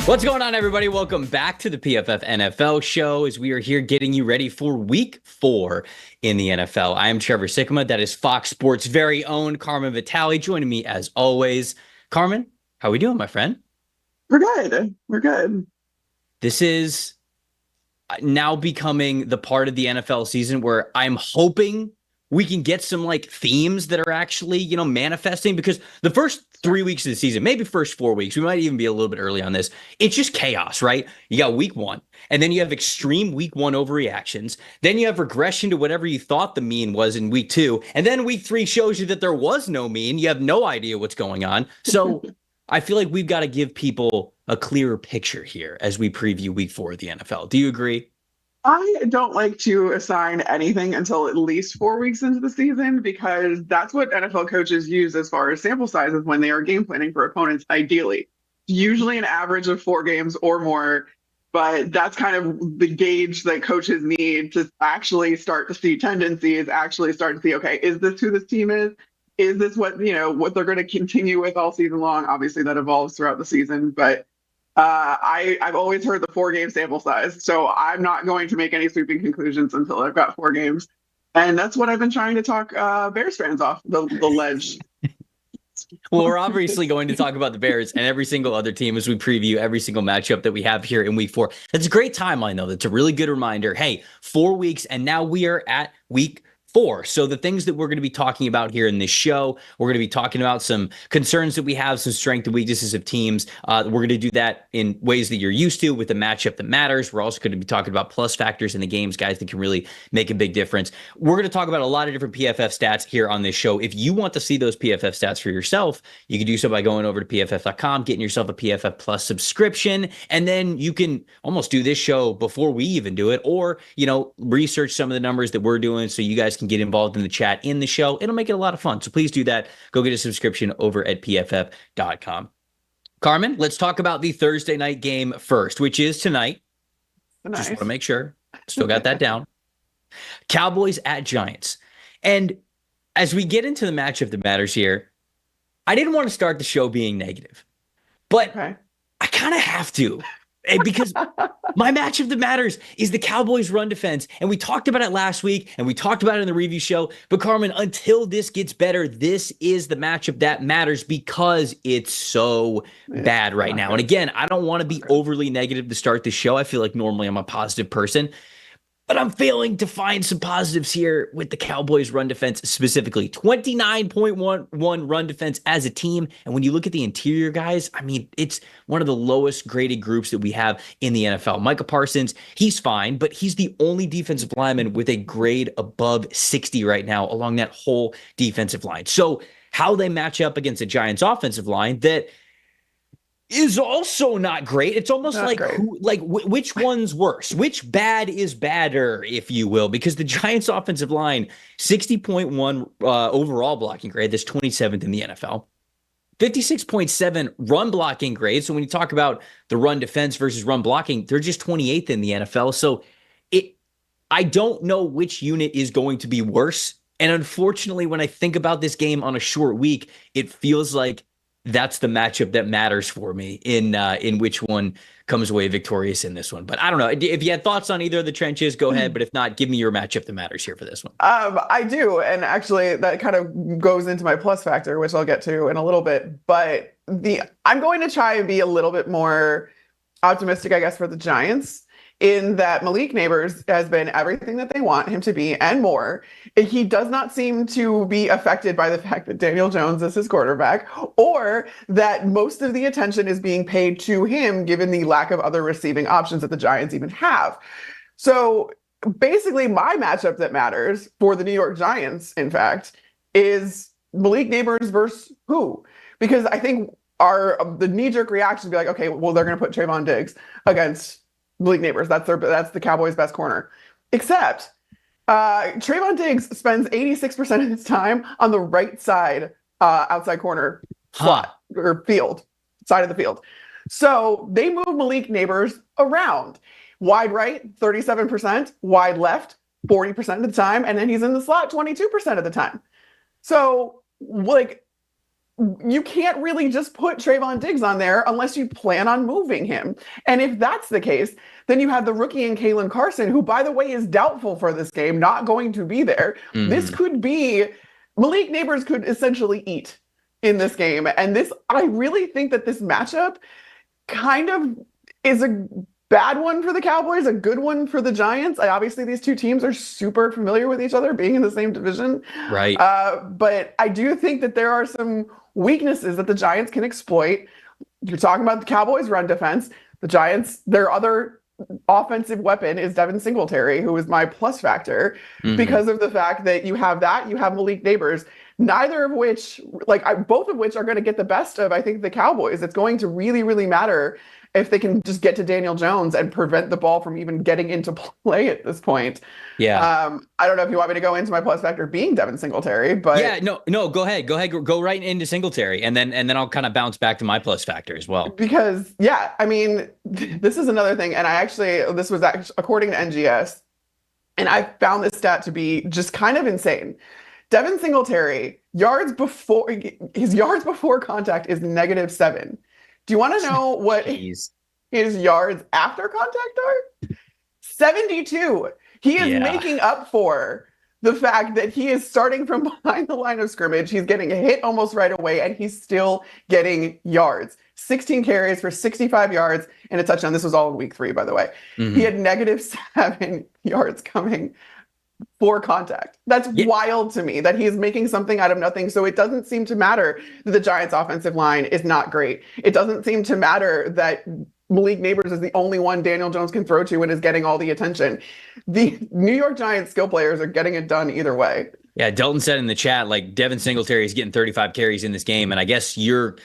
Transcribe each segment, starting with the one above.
What's going on, everybody? Welcome back to the PFF NFL show as we are here getting you ready for week 4 in the NFL. I am Trevor Sikkema. That is Fox Sports' very own Carmen Vitali joining me as always. Carmen, how are we doing, my friend? We're good. We're good. This is now becoming the part of the NFL season where I'm hoping we can get some themes that are actually, manifesting, because the first 3 weeks of the season, maybe first 4 weeks, we might even be a little bit early on this. It's just chaos, right? You got week 1, and then you have extreme week 1 overreactions. Then you have regression to whatever you thought the mean was in week 2. And then week 3 shows you that there was no mean. You have no idea what's going on. So I feel like we've got to give people a clearer picture here as we preview week 4 of the NFL. Do you agree? I don't like to assign anything until at least 4 weeks into the season, because that's what NFL coaches use as far as sample sizes when they are game planning for opponents, ideally. Usually an average of 4 games or more, but that's kind of the gauge that coaches need to actually start to see tendencies, actually start to see, okay, is this who this team is? Is this what they're going to continue with all season long? Obviously that evolves throughout the season, but I've always heard the 4-game sample size, so I'm not going to make any sweeping conclusions until I've got 4 games. And that's what I've been trying to talk Bears fans off the ledge. Well, we're obviously going to talk about the Bears and every single other team as we preview every single matchup that we have here in week 4. That's a great timeline, though. That's a really good reminder. Hey, 4 weeks, and now we are at week 4. So the things that we're going to be talking about here in this show, we're going to be talking about some concerns that we have, some strengths and weaknesses of teams. We're going to do that in ways that you're used to with the matchup that matters. We're also going to be talking about plus factors in the games, guys, that can really make a big difference. We're going to talk about a lot of different PFF stats here on this show. If you want to see those PFF stats for yourself, you can do so by going over to pff.com, getting yourself a PFF Plus subscription, and then you can almost do this show before we even do it, or, research some of the numbers that we're doing so you guys can get involved in the chat in the show. It'll make it a lot of fun. So please do that. Go get a subscription over at pff.com. Carmen, let's talk about the Thursday night game first, which is tonight. Nice. Just want to make sure. Still got that down. Cowboys at Giants. And as we get into the matchup that matters here, I didn't want to start the show being negative, but I kind of have to. Because my matchup that matters is the Cowboys run defense. And we talked about it last week, and we talked about it in the review show. But Carmen, until this gets better, this is the matchup that matters because it's so bad right now. And again, I don't want to be overly negative to start the show. I feel like normally I'm a positive person, but I'm failing to find some positives here with the Cowboys run defense specifically. 29.11 run defense as a team. And when you look at the interior guys, I mean, it's one of the lowest graded groups that we have in the NFL. Micah Parsons, he's fine, but he's the only defensive lineman with a grade above 60 right now along that whole defensive line. So how they match up against a Giants offensive line that is also not great. It's almost which one's worse? Which bad is badder, if you will? Because the Giants offensive line, 60.1 overall blocking grade, that's 27th in the NFL. 56.7 run blocking grade. So when you talk about the run defense versus run blocking, they're just 28th in the NFL. So I don't know which unit is going to be worse. And unfortunately, when I think about this game on a short week, it feels like that's the matchup that matters for me in which one comes away victorious in this one. But I don't know. If you had thoughts on either of the trenches, go ahead. But if not, give me your matchup that matters here for this one. I do. And actually, that kind of goes into my plus factor, which I'll get to in a little bit. But I'm going to try and be a little bit more optimistic, I guess, for the Giants, in that Malik Neighbors has been everything that they want him to be and more. He does not seem to be affected by the fact that Daniel Jones is his quarterback, or that most of the attention is being paid to him given the lack of other receiving options that the Giants even have. So basically my matchup that matters for the New York Giants, in fact, is Malik Neighbors versus who? Because I think the knee-jerk reaction would be like, okay, well, they're going to put Trevon Diggs against Malik Neighbors. That's the Cowboys' best corner. Except Trevon Diggs spends 86% of his time on the right side outside corner slot or side of the field. So they move Malik Neighbors around. Wide right, 37%, wide left, 40% of the time, and then he's in the slot 22% of the time. So, like, you can't really just put Trayvon Diggs on there unless you plan on moving him. And if that's the case, then you have the rookie in Kalen Carson, who, by the way, is doubtful for this game, not going to be there. This could be, Malik Neighbors could essentially eat in this game. And I really think that this matchup kind of is a bad one for the Cowboys, a good one for the Giants. Obviously, these two teams are super familiar with each other, being in the same division. Right. But I do think that there are some weaknesses that the Giants can exploit. You're talking about the Cowboys' run defense. The Giants, their other offensive weapon is Devin Singletary, who is my plus factor because of the fact that you have Malik Neighbors, neither of which, both of which are going to get the best of, I think, the Cowboys. It's going to really, really matter if they can just get to Daniel Jones and prevent the ball from even getting into play at this point. Yeah. I don't know if you want me to go into my plus factor being Devin Singletary, but yeah, no, go ahead. Go right into Singletary, and then I'll kind of bounce back to my plus factor as well. Because I mean, this is another thing, and this was actually according to NGS, and I found this stat to be just kind of insane. Devin Singletary, his yards before contact is -7. Do you want to know what his yards after contact are? 72. He is making up for the fact that he is starting from behind the line of scrimmage. He's getting hit almost right away, and he's still getting yards. 16 carries for 65 yards and a touchdown. This was all in week 3, by the way. He had -7 yards coming for contact. That's wild to me that he's making something out of nothing. So it doesn't seem to matter that the Giants offensive line is not great. It doesn't seem to matter that Malik Neighbors is the only one Daniel Jones can throw to and is getting all the attention. The New York Giants skill players are getting it done either way. Yeah, Dalton said in the chat, like, Devin Singletary is getting 35 carries in this game. And I guess your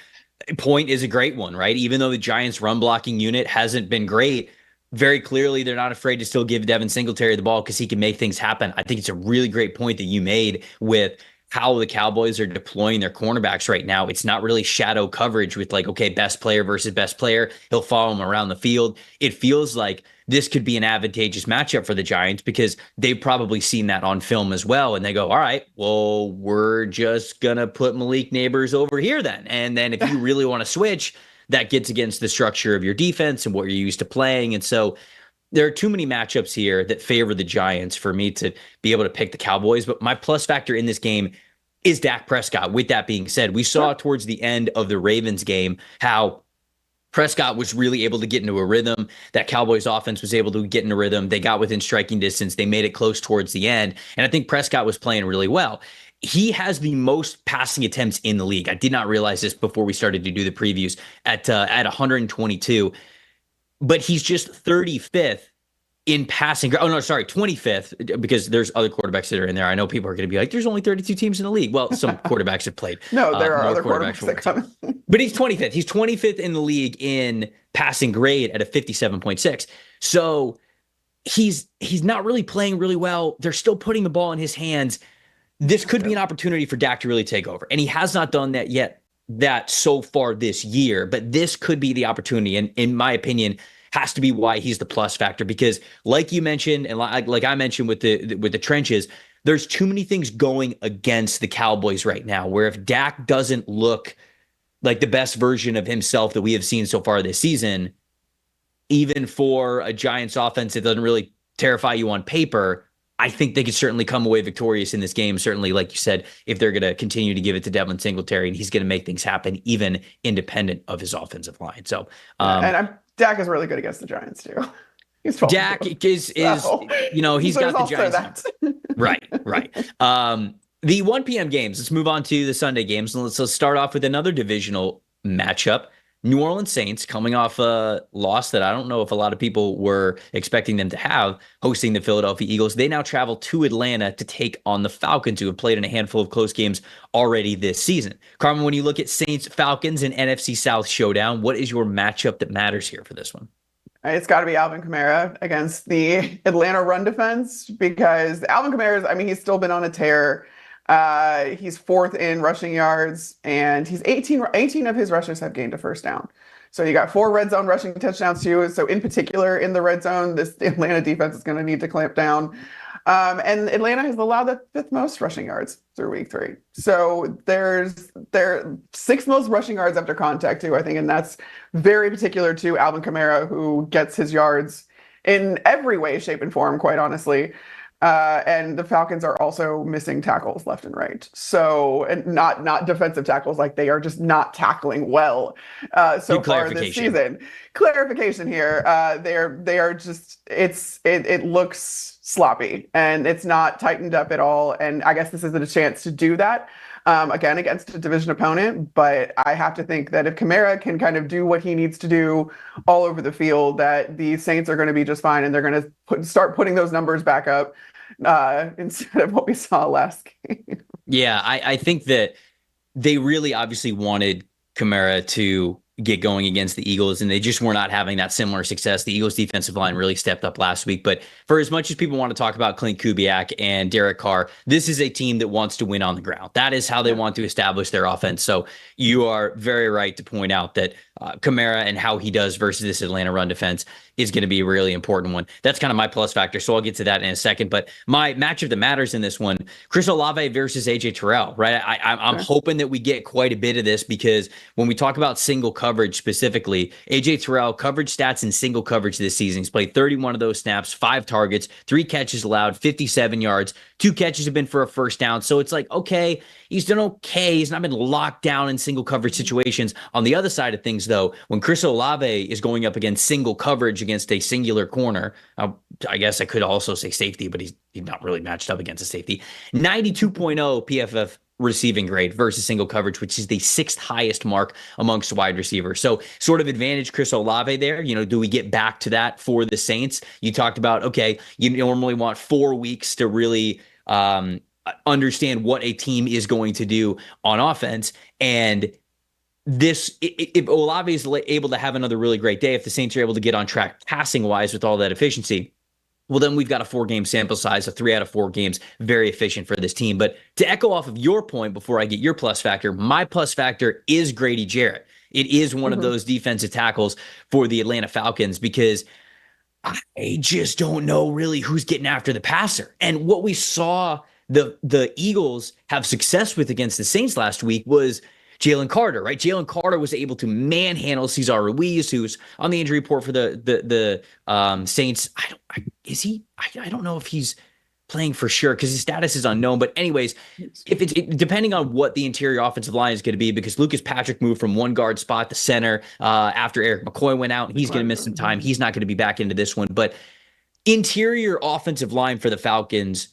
point is a great one, right? Even though the Giants run blocking unit hasn't been great, very clearly they're not afraid to still give Devin Singletary the ball because he can make things happen. I think it's a really great point that you made with how the Cowboys are deploying their cornerbacks right now. It's not really shadow coverage with best player versus best player. He'll follow him around the field. It feels like this could be an advantageous matchup for the Giants because they've probably seen that on film as well. And they go, all right, well, we're just going to put Malik Neighbors over here then. And then if you really want to switch, that gets against the structure of your defense and what you're used to playing. And so there are too many matchups here that favor the Giants for me to be able to pick the Cowboys. But my plus factor in this game is Dak Prescott. With that being said, we saw towards the end of the Ravens game how Prescott was really able to get into a rhythm. That Cowboys offense was able to get in a rhythm. They got within striking distance. They made it close towards the end. And I think Prescott was playing really well. He has the most passing attempts in the league. I did not realize this before we started to do the previews at 122, but he's just 35th in passing. Oh, no, sorry, 25th, because there's other quarterbacks that are in there. I know people are going to be like, there's only 32 teams in the league. Well, some quarterbacks have played. No, there are other quarterbacks that come. But he's 25th. He's 25th in the league in passing grade at a 57.6. So he's not really playing really well. They're still putting the ball in his hands. This could be an opportunity for Dak to really take over. And he has not done that yet, so far this year. But this could be the opportunity. And in my opinion, has to be why he's the plus factor. Because like you mentioned, and like I mentioned with the trenches, there's too many things going against the Cowboys right now, where if Dak doesn't look like the best version of himself that we have seen so far this season, even for a Giants offense that doesn't really terrify you on paper, I think they could certainly come away victorious in this game. Certainly, like you said, if they're going to continue to give it to Devin Singletary and he's going to make things happen, even independent of his offensive line. So, Dak is really good against the Giants too. Dak is he's got the Giants. Right. The 1 p.m. games. Let's move on to the Sunday games. And let's start off with another divisional matchup. New Orleans Saints coming off a loss that I don't know if a lot of people were expecting them to have, hosting the Philadelphia Eagles. They now travel to Atlanta to take on the Falcons, who have played in a handful of close games already this season. Carmen, when you look at Saints, Falcons, and NFC South showdown, what is your matchup that matters here for this one? It's got to be Alvin Kamara against the Atlanta run defense, because Alvin Kamara he's still been on a tear. He's fourth in rushing yards, and he's 18 of his rushers have gained a first down. So you got 4 red zone rushing touchdowns too. So in particular, in the red zone, this Atlanta defense is going to need to clamp down. And Atlanta has allowed the 5th most rushing yards through week 3. So they're 6th most rushing yards after contact too, I think. And that's very particular to Alvin Kamara, who gets his yards in every way, shape, and form, quite honestly. And the Falcons are also missing tackles left and right. So, and not defensive tackles, like they are just not tackling well so far this season. Clarification here. They are just, it looks sloppy and it's not tightened up at all. And I guess this isn't a chance to do that again against a division opponent. But I have to think that if Kamara can kind of do what he needs to do all over the field, that the Saints are going to be just fine and they're going to start putting those numbers back up instead of what we saw last game. Yeah, I think that they really obviously wanted Kamara to get going against the Eagles, and they just were not having that similar success. The Eagles defensive line really stepped up last week. But for as much as people want to talk about Clint Kubiak and Derek Carr, this is a team that wants to win on the ground. That is how they want to establish their offense. So you are very right to point out that Kamara and how he does versus this Atlanta run defense is going to be a really important one. That's kind of my plus factor. So I'll get to that in a second. But my matchup that matters in this one, Chris Olave versus AJ Terrell, right? I'm hoping that we get quite a bit of this because when we talk about single coverage specifically, AJ Terrell coverage stats in single coverage this season. He's played 31 of those snaps, 5 targets, 3 catches allowed, 57 yards, 2 catches have been for a first down. So it's like, okay, he's done okay. He's not been locked down in single coverage situations. On the other side of things, though, when Chris Olave is going up against single coverage against a singular corner, I guess I could also say safety, but he's not really matched up against a safety. 92.0 PFF receiving grade versus single coverage, which is the 6th highest mark amongst wide receivers. So sort of advantage Chris Olave there. Do we get back to that for the Saints? You talked about, okay, you normally want 4 weeks to really understand what a team is going to do on offense. And if Olave is able to have another really great day, if the Saints are able to get on track passing wise with all that efficiency, well, then we've got a 4-game sample size, a 3 out of 4 games, very efficient for this team. But to echo off of your point before I get your plus factor, my plus factor is Grady Jarrett. It is one of those defensive tackles for the Atlanta Falcons because I just don't know really who's getting after the passer. And what we saw the Eagles have success with against the Saints last week was Jalen Carter, right? Jalen Carter was able to manhandle Cesar Ruiz, who's on the injury report for the Saints. I don't know if he's playing for sure because his status is unknown. But anyways, if it's depending on what the interior offensive line is going to be, because Lucas Patrick moved from one guard spot to center after Eric McCoy went out. He's going to miss some time. He's not going to be back into this one. But interior offensive line for the Falcons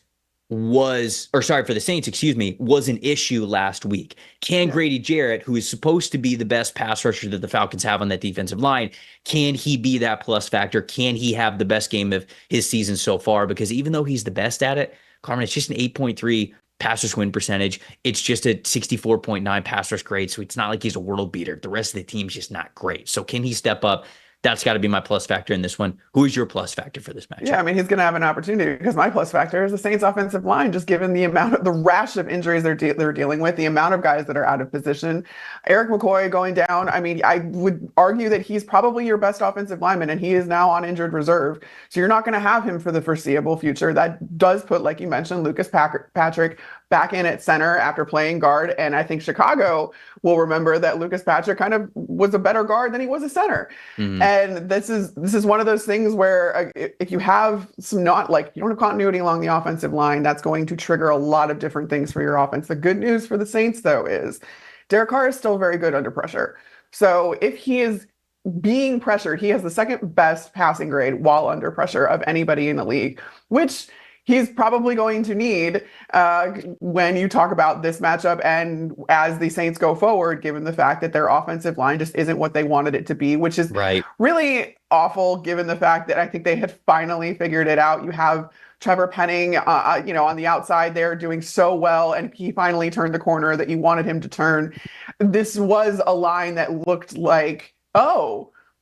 for the Saints, was an issue last week. Can Grady Jarrett, who is supposed to be the best pass rusher that the Falcons have on that defensive line, can he be that plus factor? Can he have the best game of his season so far? Because even though he's the best at it, Carmen, it's just an 8.3 pass rush win percentage. It's just a 64.9 pass rush grade. So it's not like he's a world beater. The rest of the team's just not great. So can he step up? That's got to be my plus factor in this one. Who is your plus factor for this match? Yeah, I mean, he's going to have an opportunity because my plus factor is the Saints offensive line, just given the rash of injuries they're dealing with, the amount of guys that are out of position. Eric McCoy going down. I mean, I would argue that he's probably your best offensive lineman, and he is now on injured reserve. So you're not going to have him for the foreseeable future. That does put, like you mentioned, Lucas Patrick back in at center after playing guard. And I think Chicago will remember that Lucas Patrick kind of was a better guard than he was a center. And this is one of those things where if you have you don't have continuity along the offensive line, that's going to trigger a lot of different things for your offense. The good news for the Saints, though, is Derek Carr is still very good under pressure. So if he is being pressured, he has the 2nd best passing grade while under pressure of anybody in the league, which he's probably going to need when you talk about this matchup and as the Saints go forward, given the fact that their offensive line just isn't what they wanted it to be, which is really awful given the fact that I think they had finally figured it out. You have Trevor Penning, on the outside there doing so well, and he finally turned the corner that you wanted him to turn. This was a line that looked like,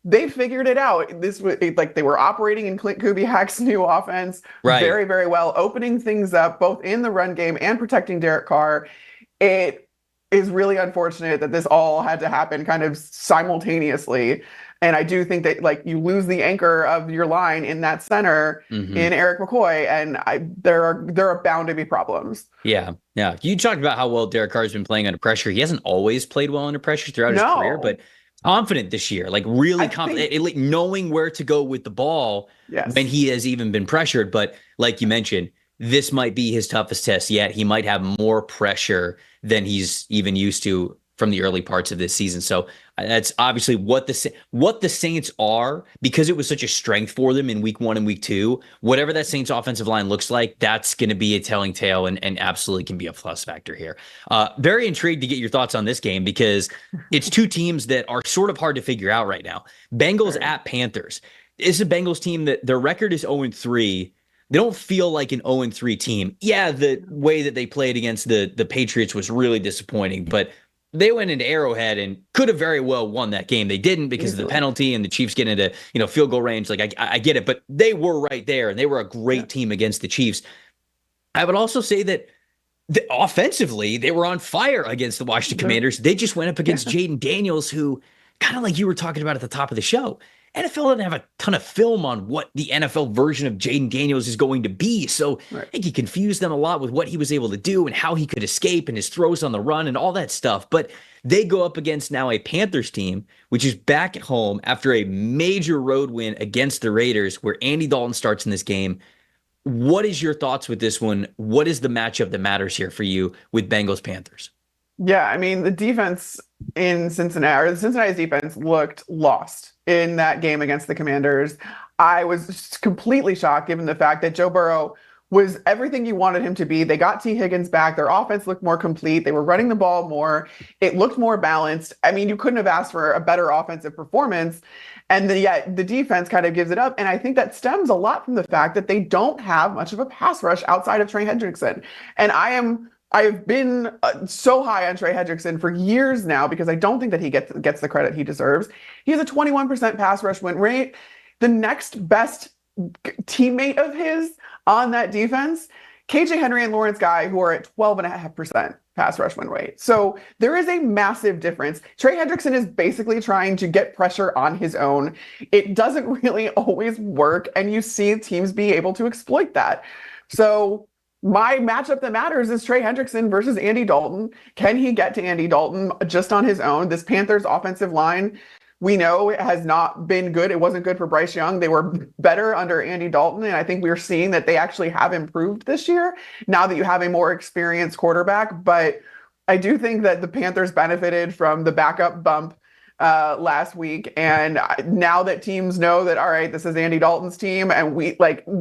they figured it out. This was like they were operating in Clint Kubiak's new offense Right. very, very well, opening things up both in the run game and protecting Derek Carr. It is really unfortunate that this all had to happen kind of simultaneously. And I do think that like you lose the anchor of your line in that center in Eric McCoy, and there are bound to be problems. Yeah. You talked about how well Derek Carr's been playing under pressure. He hasn't always played well under pressure throughout his career, but confident this year, like really confident, like knowing where to go with the ball when he has even been pressured. But like you mentioned, this might be his toughest test yet. He might have more pressure than he's even used to from the early parts of this season. So that's obviously what the Saints are, because it was such a strength for them in week 1 and week 2. Whatever that Saints offensive line looks like, that's going to be a telling tale and absolutely can be a plus factor here. Very intrigued to get your thoughts on this game, because it's two teams that are sort of hard to figure out right now. Bengals at Panthers. It's a Bengals team that their record is 0-3. They don't feel like an 0-3 team. Yeah, the way that they played against the Patriots was really disappointing, but they went into Arrowhead and could have very well won that game. They didn't because of the penalty and the Chiefs get into, field goal range. Like I get it, but they were right there and they were a great team against the Chiefs. I would also say that offensively, they were on fire against the Washington Commanders. They just went up against Jaden Daniels, who kind of like you were talking about at the top of the show. NFL doesn't have a ton of film on what the NFL version of Jaden Daniels is going to be. So I think he confused them a lot with what he was able to do and how he could escape and his throws on the run and all that stuff. But they go up against now a Panthers team, which is back at home after a major road win against the Raiders, where Andy Dalton starts in this game. What is your thoughts with this one? What is the matchup that matters here for you with Bengals Panthers? Yeah, I mean, the defense in Cincinnati, or the Cincinnati's defense looked lost in that game against the Commanders. I was just completely shocked given the fact that Joe Burrow was everything you wanted him to be. They got T. Higgins back. Their offense looked more complete. They were running the ball more. It looked more balanced. I mean, you couldn't have asked for a better offensive performance. And yet the defense kind of gives it up. And I think that stems a lot from the fact that they don't have much of a pass rush outside of Trey Hendrickson. And I've been so high on Trey Hendrickson for years now, because I don't think that he gets the credit he deserves. He has a 21% pass rush win rate. The next best teammate of his on that defense, KJ Henry and Lawrence Guy, who are at 12.5% pass rush win rate. So there is a massive difference. Trey Hendrickson is basically trying to get pressure on his own. It doesn't really always work, and you see teams be able to exploit that. So my matchup that matters is Trey Hendrickson versus Andy Dalton. Can he get to Andy Dalton just on his own? This Panthers offensive line, we know it has not been good. It wasn't good for Bryce Young. They were better under Andy Dalton, and I think we're seeing that they actually have improved this year now that you have a more experienced quarterback. But I do think that the Panthers benefited from the backup bump last week, and now that teams know that, all right, this is Andy Dalton's team, and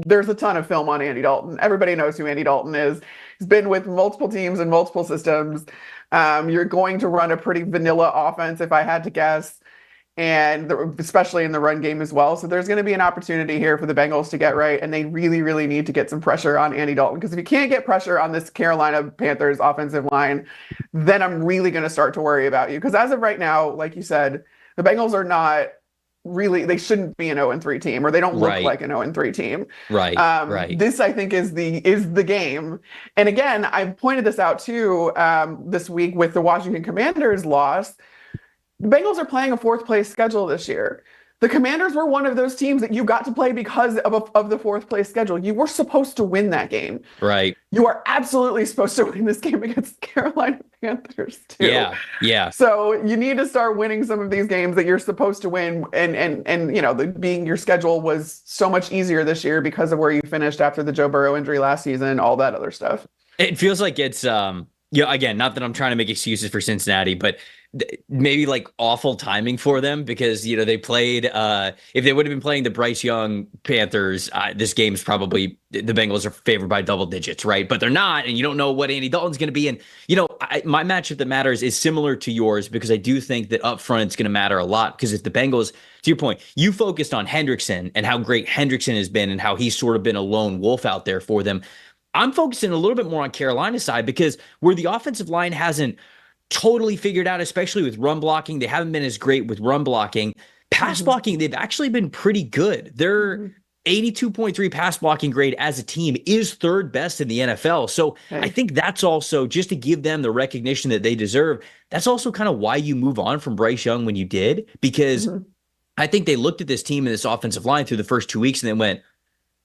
there's a ton of film on Andy Dalton. Everybody knows who Andy Dalton is. He's been with multiple teams and multiple systems. You're going to run a pretty vanilla offense, if I had to guess, and especially in the run game as well. So there's going to be an opportunity here for the Bengals to get right, and they really, really need to get some pressure on Andy Dalton, because if you can't get pressure on this Carolina Panthers offensive line, then I'm really going to start to worry about you. Because as of right now, like you said, the Bengals are not really, they shouldn't be an 0-3 team, or they don't look like an 0-3 team. Right. This, I think, is the game. And again, I've pointed this out too this week with the Washington Commanders loss. The Bengals are playing a fourth place schedule this year. The Commanders were one of those teams that you got to play because of the fourth place schedule. You were supposed to win that game. Right. You are absolutely supposed to win this game against the Carolina Panthers too. Yeah. So you need to start winning some of these games that you're supposed to win. And being your schedule was so much easier this year because of where you finished after the Joe Burrow injury last season, all that other stuff. It feels like it's again, not that I'm trying to make excuses for Cincinnati, but maybe like awful timing for them, because they played if they would have been playing the Bryce Young Panthers, this game's probably, the Bengals are favored by double digits, right? But they're not, and you don't know what Andy Dalton's going to be. And my matchup that matters is similar to yours, because I do think that up front it's going to matter a lot, because if the Bengals, to your point, you focused on Hendrickson and how great Hendrickson has been and how he's sort of been a lone wolf out there for them. I'm focusing a little bit more on Carolina's side, because where the offensive line hasn't totally figured out, especially with run blocking, they haven't been as great with run blocking. pass blocking, they've actually been pretty good. Their 82.3 pass blocking grade as a team is third best in the NFL. So I think that's also, just to give them the recognition that they deserve, that's also kind of why you move on from Bryce Young when you did, because I think they looked at this team and this offensive line through the first 2 weeks and then went,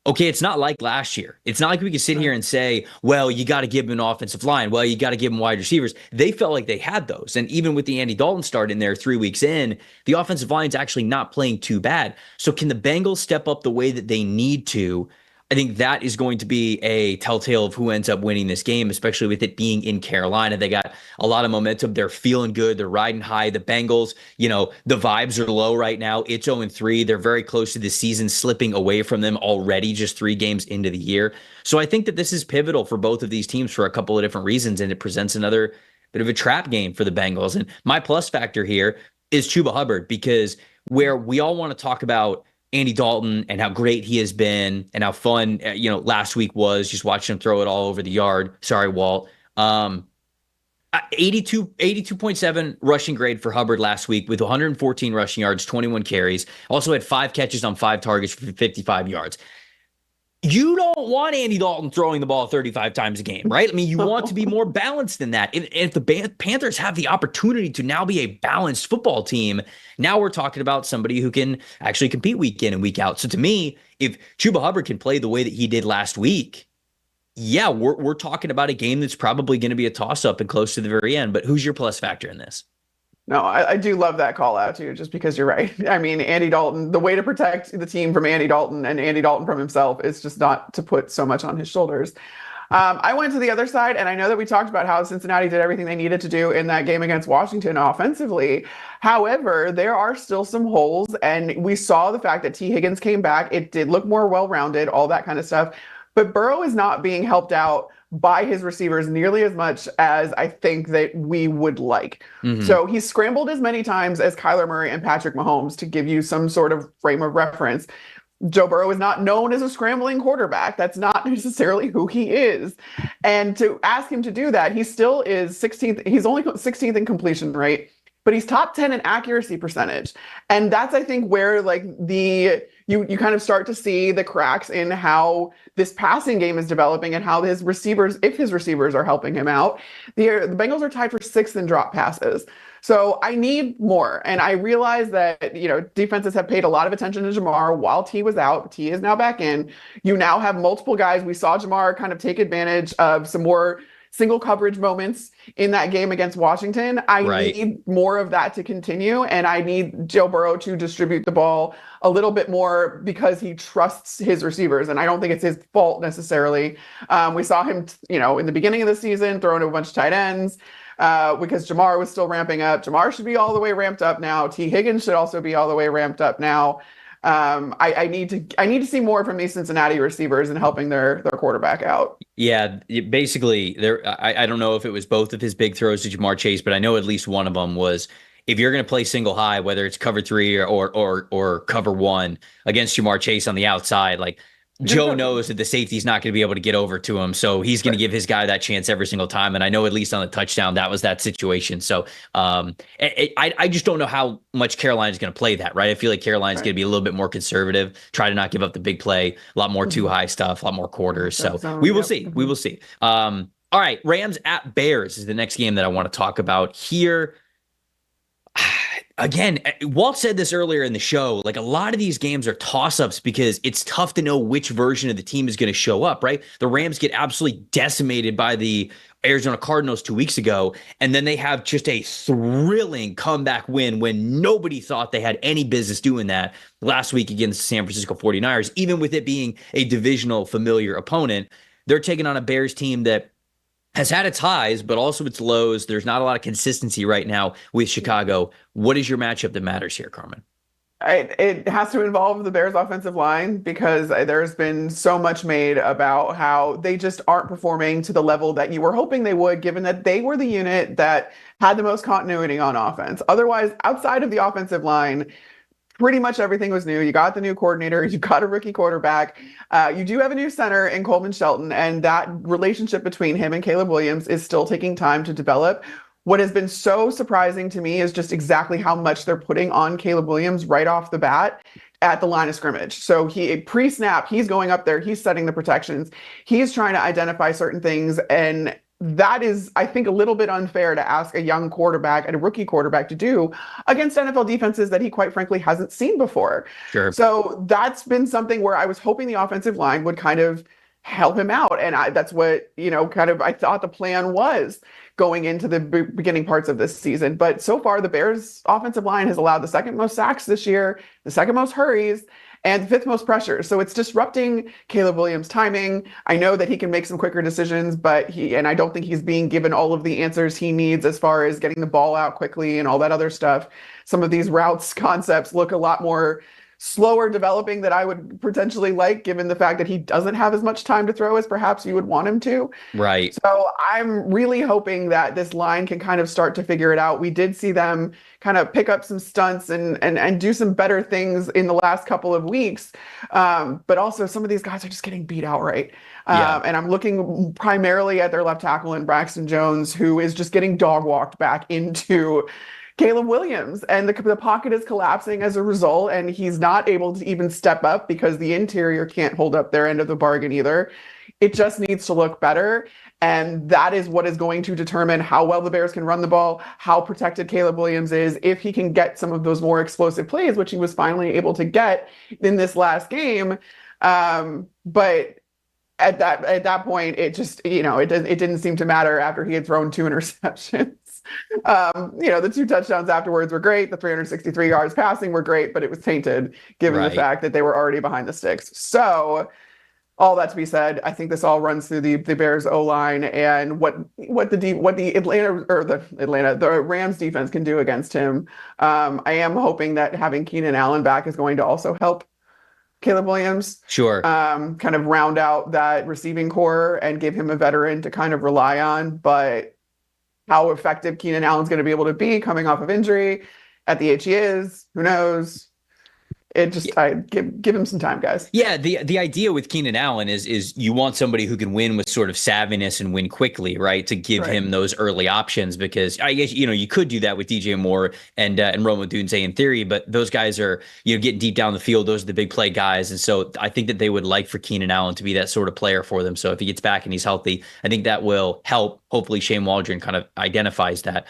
okay, it's not like last year. It's not like we can sit here and say, well, you got to give them an offensive line. Well, you got to give them wide receivers. They felt like they had those. And even with the Andy Dalton start in there 3 weeks in, the offensive line's actually not playing too bad. So can the Bengals step up the way that they need to? I think that is going to be a telltale of who ends up winning this game, especially with it being in Carolina. They got a lot of momentum. They're feeling good. They're riding high. The Bengals, the vibes are low right now. It's 0-3. They're very close to the season slipping away from them already, just 3 games into the year. So I think that this is pivotal for both of these teams for a couple of different reasons, and it presents another bit of a trap game for the Bengals. And my plus factor here is Chuba Hubbard, because where we all want to talk about Andy Dalton and how great he has been and how fun, last week was just watching him throw it all over the yard. Sorry, Walt. 82.7 rushing grade for Hubbard last week with 114 rushing yards, 21 carries. Also had 5 catches on 5 targets for 55 yards. You don't want Andy Dalton throwing the ball 35 times a game, right? I mean, you want to be more balanced than that. And if the Panthers have the opportunity to now be a balanced football team, now we're talking about somebody who can actually compete week in and week out. So to me, if Chuba Hubbard can play the way that he did last week, yeah, we're talking about a game that's probably going to be a toss-up and close to the very end. But who's your plus factor in this? No, I do love that call out too, just because you're right. I mean, Andy Dalton, the way to protect the team from Andy Dalton and Andy Dalton from himself is just not to put so much on his shoulders. I went to the other side, and I know that we talked about how Cincinnati did everything they needed to do in that game against Washington offensively. However, there are still some holes, and we saw the fact that T. Higgins came back. It did look more well-rounded, all that kind of stuff. But Burrow is not being helped out by his receivers nearly as much as I think that we would like. So he's scrambled as many times as Kyler Murray and Patrick Mahomes, to give you some sort of frame of reference. Joe Burrow is not known as a scrambling quarterback. That's not necessarily who he is. And to ask him to do that, he still is 16th. He's only 16th in completion rate, but he's top 10 in accuracy percentage. And that's, I think, where you kind of start to see the cracks in how this passing game is developing and how his receivers, if his receivers are helping him out. The Bengals are tied for 6th in drop passes. So I need more. And I realize that, defenses have paid a lot of attention to Jamar while T was out. T is now back in. You now have multiple guys. We saw Jamar kind of take advantage of some more single coverage moments in that game against Washington. I need more of that to continue, and I need Joe Burrow to distribute the ball a little bit more because he trusts his receivers, and I don't think it's his fault necessarily. We saw him, in the beginning of the season throwing to a bunch of tight ends because Jamar was still ramping up. Jamar should be all the way ramped up now. T. Higgins should also be all the way ramped up now. I need to see more from these Cincinnati receivers and helping their quarterback out. Yeah, basically, I don't know if it was both of his big throws to Jamar Chase, but I know at least one of them was, if you're going to play single high, whether it's cover 3 or cover 1 against Jamar Chase on the outside, like Joe knows that the safety's not going to be able to get over to him, so he's going to give his guy that chance every single time. And I know at least on the touchdown, that was that situation. So I just don't know how much Carolina's going to play that, right? I feel like Carolina's going to be a little bit more conservative, try to not give up the big play, a lot more too high stuff, a lot more quarters. So we will see. We will see. All right, Rams at Bears is the next game that I want to talk about here. Again, Walt said this earlier in the show, like a lot of these games are toss-ups because it's tough to know which version of the team is going to show up, right? The Rams get absolutely decimated by the Arizona Cardinals 2 weeks ago, and then they have just a thrilling comeback win when nobody thought they had any business doing that last week against the San Francisco 49ers, even with it being a divisional familiar opponent. They're taking on a Bears team that has had its highs, but also its lows. There's not a lot of consistency right now with Chicago. What is your matchup that matters here, Carmen? It has to involve the Bears offensive line because there's been so much made about how they just aren't performing to the level that you were hoping they would, given that they were the unit that had the most continuity on offense. Otherwise, outside of the offensive line, pretty much everything was new. You got the new coordinator. You got a rookie quarterback. You do have a new center in Coleman Shelton, and that relationship between him and Caleb Williams is still taking time to develop. What has been so surprising to me is just exactly how much they're putting on Caleb Williams right off the bat at the line of scrimmage. So he pre-snap, he's going up there, he's setting the protections, he's trying to identify certain things, and that is, I think, a little bit unfair to ask a young quarterback and a rookie quarterback to do against NFL defenses that he quite frankly hasn't seen before. Sure. So that's been something where I was hoping the offensive line would kind of help him out. And that's what, I thought the plan was going into the beginning parts of this season. But so far, the Bears offensive line has allowed the second most sacks this year, the second most hurries, and the fifth most pressure. So it's disrupting Caleb Williams' timing. I know that he can make some quicker decisions, but I don't think he's being given all of the answers he needs as far as getting the ball out quickly and all that other stuff. Some of these routes concepts look a lot more slower developing that I would potentially like, given the fact that he doesn't have as much time to throw as perhaps you would want him to. Right. So I'm really hoping that this line can kind of start to figure it out. We did see them kind of pick up some stunts and do some better things in the last couple of weeks. But also some of these guys are just getting beat outright. And I'm looking primarily at their left tackle in Braxton Jones, who is just getting dog walked back into Caleb Williams, and the pocket is collapsing as a result, and he's not able to even step up because the interior can't hold up their end of the bargain either. It just needs to look better, and that is what is going to determine how well the Bears can run the ball, how protected Caleb Williams is, if he can get some of those more explosive plays, which he was finally able to get in this last game. But at that point, it just, it didn't seem to matter after he had thrown 2 interceptions. The 2 touchdowns afterwards were great. The 363 yards passing were great, but it was tainted given the fact that they were already behind the sticks. So all that to be said, I think this all runs through the Bears O-line and what the Rams defense can do against him. I am hoping that having Keenan Allen back is going to also help Caleb Williams. Sure. Kind of round out that receiving core and give him a veteran to kind of rely on. But how effective Keenan Allen's going to be able to be coming off of injury at the age he is, who knows? I give him some time, guys. Yeah, the idea with Keenan Allen is you want somebody who can win with sort of savviness and win quickly, right? To give him those early options, because I guess you could do that with DJ Moore and Rome Odunze in theory, but those guys are getting deep down the field. Those are the big play guys, and so I think that they would like for Keenan Allen to be that sort of player for them. So if he gets back and he's healthy, I think that will help. Hopefully, Shane Waldron kind of identifies that.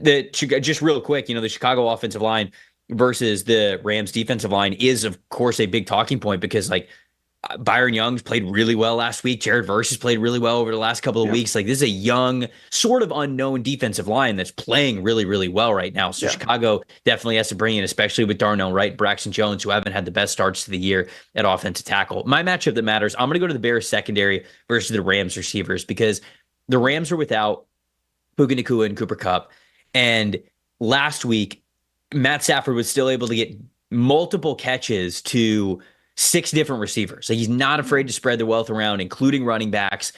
Just real quick, the Chicago offensive line versus the Rams defensive line is, of course, a big talking point, because Byron Young's played really well last week. Jared Verse has played really well over the last couple of weeks. This is a young, sort of unknown defensive line that's playing really, really well right now. So Chicago definitely has to bring in, especially with Darnell Wright, Braxton Jones, who haven't had the best starts to the year at offensive tackle. My matchup that matters, I'm going to go to the Bears secondary versus the Rams receivers, because the Rams are without Puka Nacua and Cooper Kupp. And last week, Matt Stafford was still able to get multiple catches to 6 different receivers. So he's not afraid to spread the wealth around, including running backs.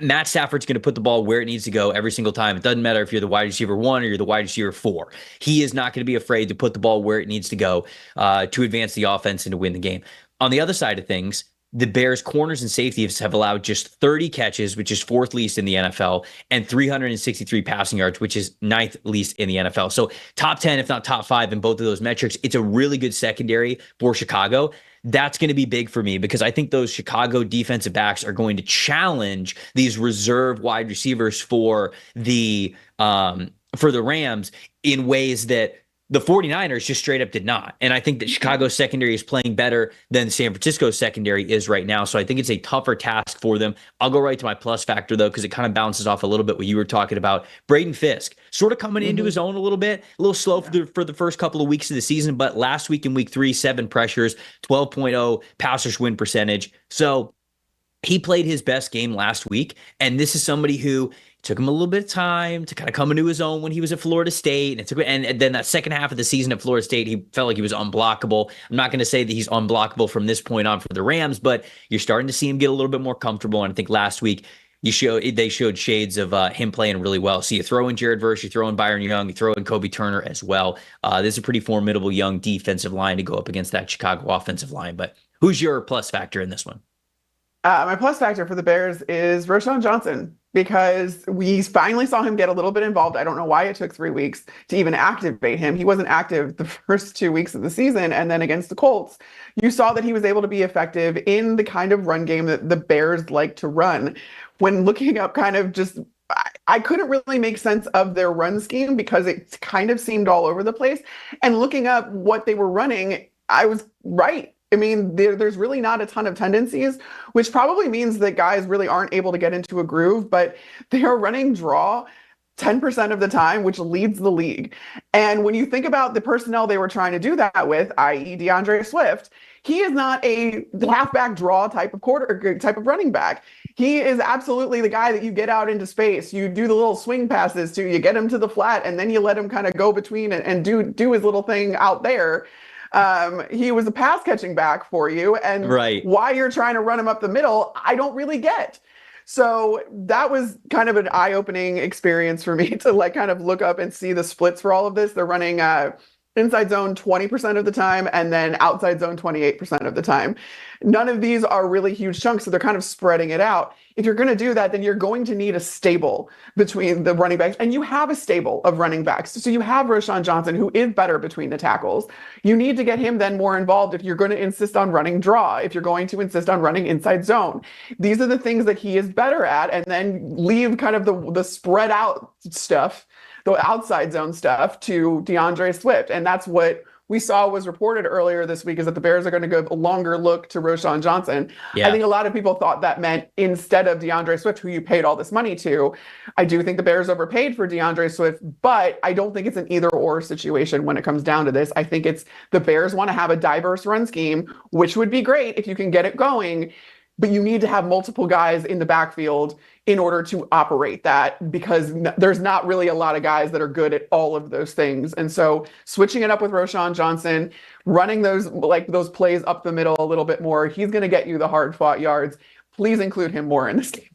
Matt Stafford's going to put the ball where it needs to go every single time. It doesn't matter if you're the wide receiver 1 or you're the wide receiver 4. He is not going to be afraid to put the ball where it needs to go to advance the offense and to win the game. On the other side of things, the Bears corners and safeties have allowed just 30 catches, which is 4th least in the NFL, and 363 passing yards, which is 9th least in the NFL. So top 10, if not top 5 in both of those metrics. It's a really good secondary for Chicago. That's going to be big for me, because I think those Chicago defensive backs are going to challenge these reserve wide receivers for the Rams in ways that the 49ers just straight up did not. And I think that Chicago's secondary is playing better than San Francisco's secondary is right now. So I think it's a tougher task for them. I'll go right to my plus factor, though, because it kind of bounces off a little bit what you were talking about. Braden Fisk sort of coming into his own a little bit, a little slow for the first couple of weeks of the season. But last week in week 3, 7 pressures, 12.0 passers win percentage. So he played his best game last week. And this is somebody who took him a little bit of time to kind of come into his own when he was at Florida State. And then that second half of the season at Florida State, he felt like he was unblockable. I'm not going to say that he's unblockable from this point on for the Rams, but you're starting to see him get a little bit more comfortable. And I think last week they showed shades of him playing really well. So you throw in Jared Verse, you throw in Byron Young, you throw in Kobe Turner as well. This is a pretty formidable young defensive line to go up against that Chicago offensive line. But who's your plus factor in this one? My plus factor for the Bears is Roschon Johnson. because we finally saw him get a little bit involved. I don't know why it took 3 weeks to even activate him. He wasn't active the first 2 weeks of the season. And then against the Colts, you saw that he was able to be effective in the kind of run game that the Bears like to run. When looking up kind of just, I couldn't really make sense of their run scheme because it kind of seemed all over the place. And looking up what they were running, I was right. I mean, there's really not a ton of tendencies, which probably means that guys really aren't able to get into a groove, but they are running draw 10% of the time, which leads the league. And when you think about the personnel they were trying to do that with, i.e. DeAndre Swift, he is not a halfback draw type of running back. He is absolutely the guy that you get out into space. You do the little swing passes to, you get him to the flat, and then you let him kind of go between and do his little thing out there. He was a pass catching back for you. And why you're trying to run him up the middle, I don't really get. So that was kind of an eye-opening experience for me to like kind of look up and see the splits for all of this. They're running inside zone 20% of the time and then outside zone 28% of the time. None of these are really huge chunks, so they're kind of spreading it out. If you're going to do that, then you're going to need a stable between the running backs, and you have a stable of running backs. So you have Roschon Johnson, who is better between the tackles. You need to get him then more involved if you're going to insist on running draw, if you're going to insist on running inside zone. These are the things that he is better at, and then leave kind of the spread out stuff, the outside zone stuff, to DeAndre Swift. And that's what we saw was reported earlier this week, is that the Bears are going to go a longer look to Roschon Johnson. Yeah. I think a lot of people thought that meant instead of DeAndre Swift, who you paid all this money to. I do think the Bears overpaid for DeAndre Swift, but I don't think it's an either or situation when it comes down to this. I think it's the Bears want to have a diverse run scheme, which would be great if you can get it going, but you need to have multiple guys in the backfield in order to operate that, because there's not really a lot of guys that are good at all of those things. And so switching it up with Roschon Johnson, running those plays up the middle a little bit more, he's going to get you the hard fought yards. Please include him more in this game.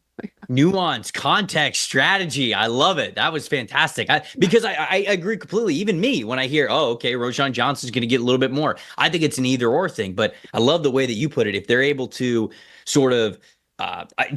Nuance, context, strategy. I love it. That was fantastic. Because I agree completely. Even me, when I hear, oh, okay, Roschon Johnson's going to get a little bit more, I think it's an either or thing. But I love the way that you put it. If they're able to sort of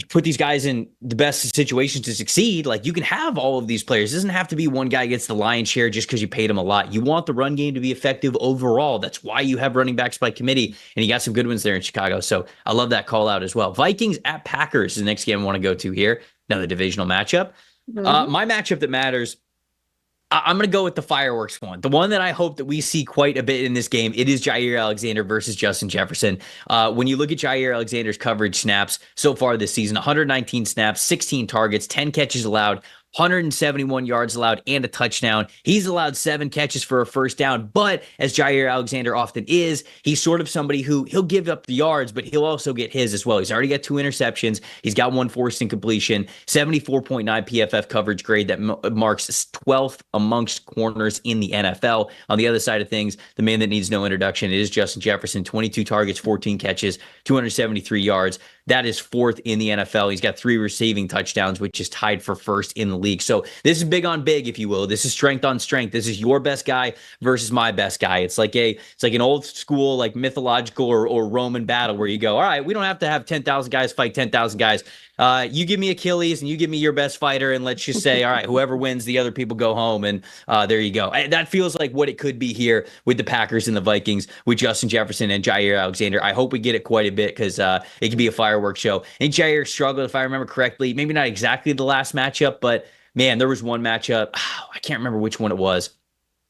put these guys in the best situations to succeed, like, you can have all of these players. It doesn't have to be one guy gets the lion's share just because you paid him a lot. You want the run game to be effective overall. That's why you have running backs by committee, and you got some good ones there in Chicago. So I love that call out as well. Vikings at Packers is the next game I want to go to here. Another divisional matchup. My matchup that matters, I'm going to go with the fireworks one. The one that I hope that we see quite a bit in this game, it is Jair Alexander versus Justin Jefferson. When you look at Jair Alexander's coverage snaps so far this season, 119 snaps, 16 targets, 10 catches allowed, 171 yards allowed, and a touchdown. He's allowed 7 catches for a first down, but as Jair Alexander often is, he's sort of somebody who he'll give up the yards, but he'll also get his as well. He's already got 2 interceptions. He's got 1 forced incompletion, 74.9 PFF coverage grade that marks 12th amongst corners in the NFL. On the other side of things, the man that needs no introduction is Justin Jefferson, 22 targets, 14 catches, 273 yards. That is 4th in the NFL. He's got 3 receiving touchdowns, which is tied for 1st in the league. So this is big on big, if you will. This is strength on strength. This is your best guy versus my best guy. It's like an old school, like mythological or Roman battle where you go, all right, we don't have to have 10,000 guys fight 10,000 guys. You give me Achilles and you give me your best fighter, and let's just say, all right, whoever wins, the other people go home, and there you go. That feels like what it could be here with the Packers and the Vikings with Justin Jefferson and Jair Alexander. I hope we get it quite a bit, because it could be a fireworks show. And Jair struggled, if I remember correctly, maybe not exactly the last matchup, but man, there was one matchup. I can't remember which one it was.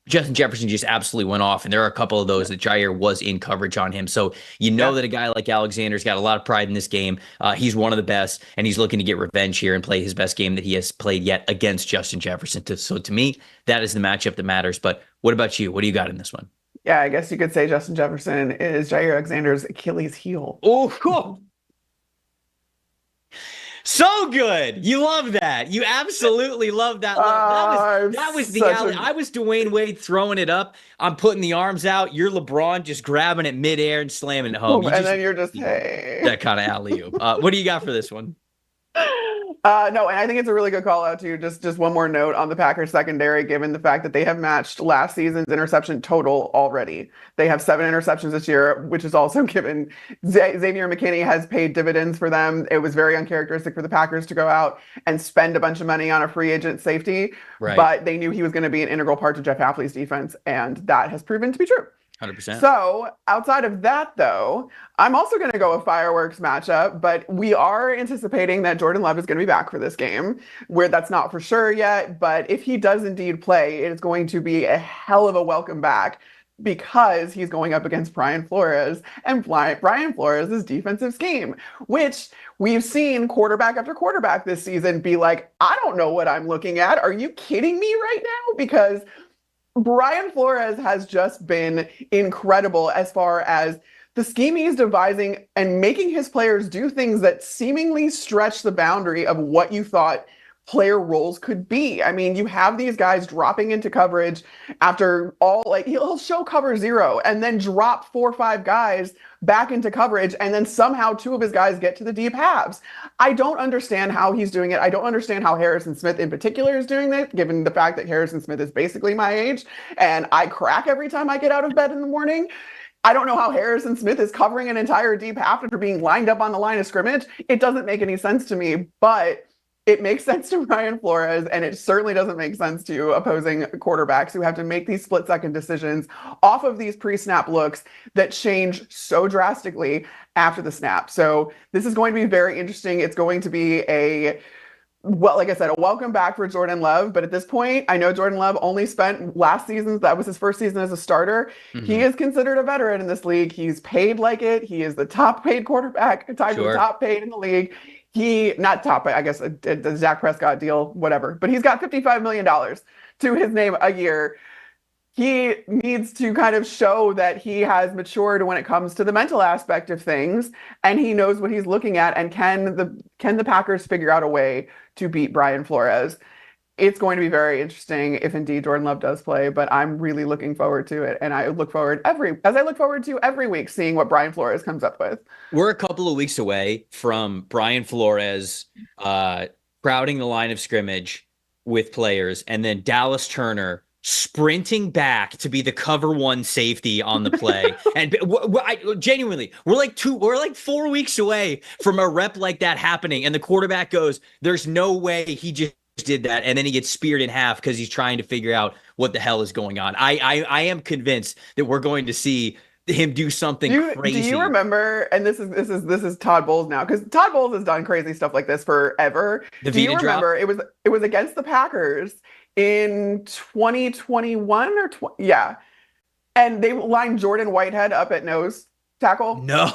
Justin Jefferson just absolutely went off, and there are a couple of those that Jair was in coverage on him. So that a guy like Alexander's got a lot of pride in this game. He's one of the best, and he's looking to get revenge here and play his best game that he has played yet against Justin Jefferson. So to me, that is the matchup that matters. But what about you? What do you got in this one? Yeah, I guess you could say Justin Jefferson is Jair Alexander's Achilles heel. Oh, cool. So good. You love that. You absolutely love that. That was the alley. I was Dwayne Wade throwing it up. I'm putting the arms out. You're LeBron just grabbing it midair and slamming it home. Then you're just, hey. That kind of alley-oop. What do you got for this one? No, and I think it's a really good call out too. Just one more note on the Packers secondary, given the fact that they have matched last season's interception total already. They have 7 interceptions this year, which is also given Xavier McKinney has paid dividends for them. It was very uncharacteristic for the Packers to go out and spend a bunch of money on a free agent safety, Right. but they knew he was going to be an integral part to Jeff Hafley's defense, and that has proven to be true. 100%. So outside of that, though, I'm also going to go a fireworks matchup, but we are anticipating that Jordan Love is going to be back for this game, where that's not for sure yet. But if he does indeed play, it is going to be a hell of a welcome back because he's going up against Brian Flores and Brian Flores' defensive scheme, which we've seen quarterback after quarterback this season be like, I don't know what I'm looking at. Are you kidding me right now? Because Brian Flores has just been incredible as far as the scheme he's devising and making his players do things that seemingly stretch the boundary of what you thought player roles could be. I mean, you have these guys dropping into coverage after all, like he'll show cover 0 and then drop 4 or 5 guys back into coverage, and then somehow 2 of his guys get to the deep halves. I don't understand how he's doing it. I don't understand how Harrison Smith in particular is doing this, given the fact that Harrison Smith is basically my age and I crack every time I get out of bed in the morning. I don't know how Harrison Smith is covering an entire deep half after being lined up on the line of scrimmage. It doesn't make any sense to me, but it makes sense to Brian Flores, and it certainly doesn't make sense to opposing quarterbacks who have to make these split-second decisions off of these pre-snap looks that change so drastically after the snap. So this is going to be very interesting. It's going to be like I said, a welcome back for Jordan Love. But at this point, I know Jordan Love only spent last season, that was his first season as a starter. Mm-hmm. He is considered a veteran in this league. He's paid like it. He is the top paid quarterback, tied for the top paid in the league. Not top, I guess, the Dak Prescott deal, whatever, but he's got $55 million to his name a year. He needs to kind of show that he has matured when it comes to the mental aspect of things, and he knows what he's looking at. And can the Packers figure out a way to beat Brian Flores? It's going to be very interesting if indeed Jordan Love does play, but I'm really looking forward to it. And I look forward to every week seeing what Brian Flores comes up with. We're a couple of weeks away from Brian Flores crowding the line of scrimmage with players, and then Dallas Turner sprinting back to be the cover 1 safety on the play. And genuinely, we're like 4 weeks away from a rep like that happening. And the quarterback goes, there's no way he just did that, and then he gets speared in half because he's trying to figure out what the hell is going on. I am convinced that we're going to see him do something crazy. Do you remember? And this is Todd Bowles now, because Todd Bowles has done crazy stuff like this forever. Do you remember? It was against the Packers in 2021 yeah, and they lined Jordan Whitehead up at nose tackle. No,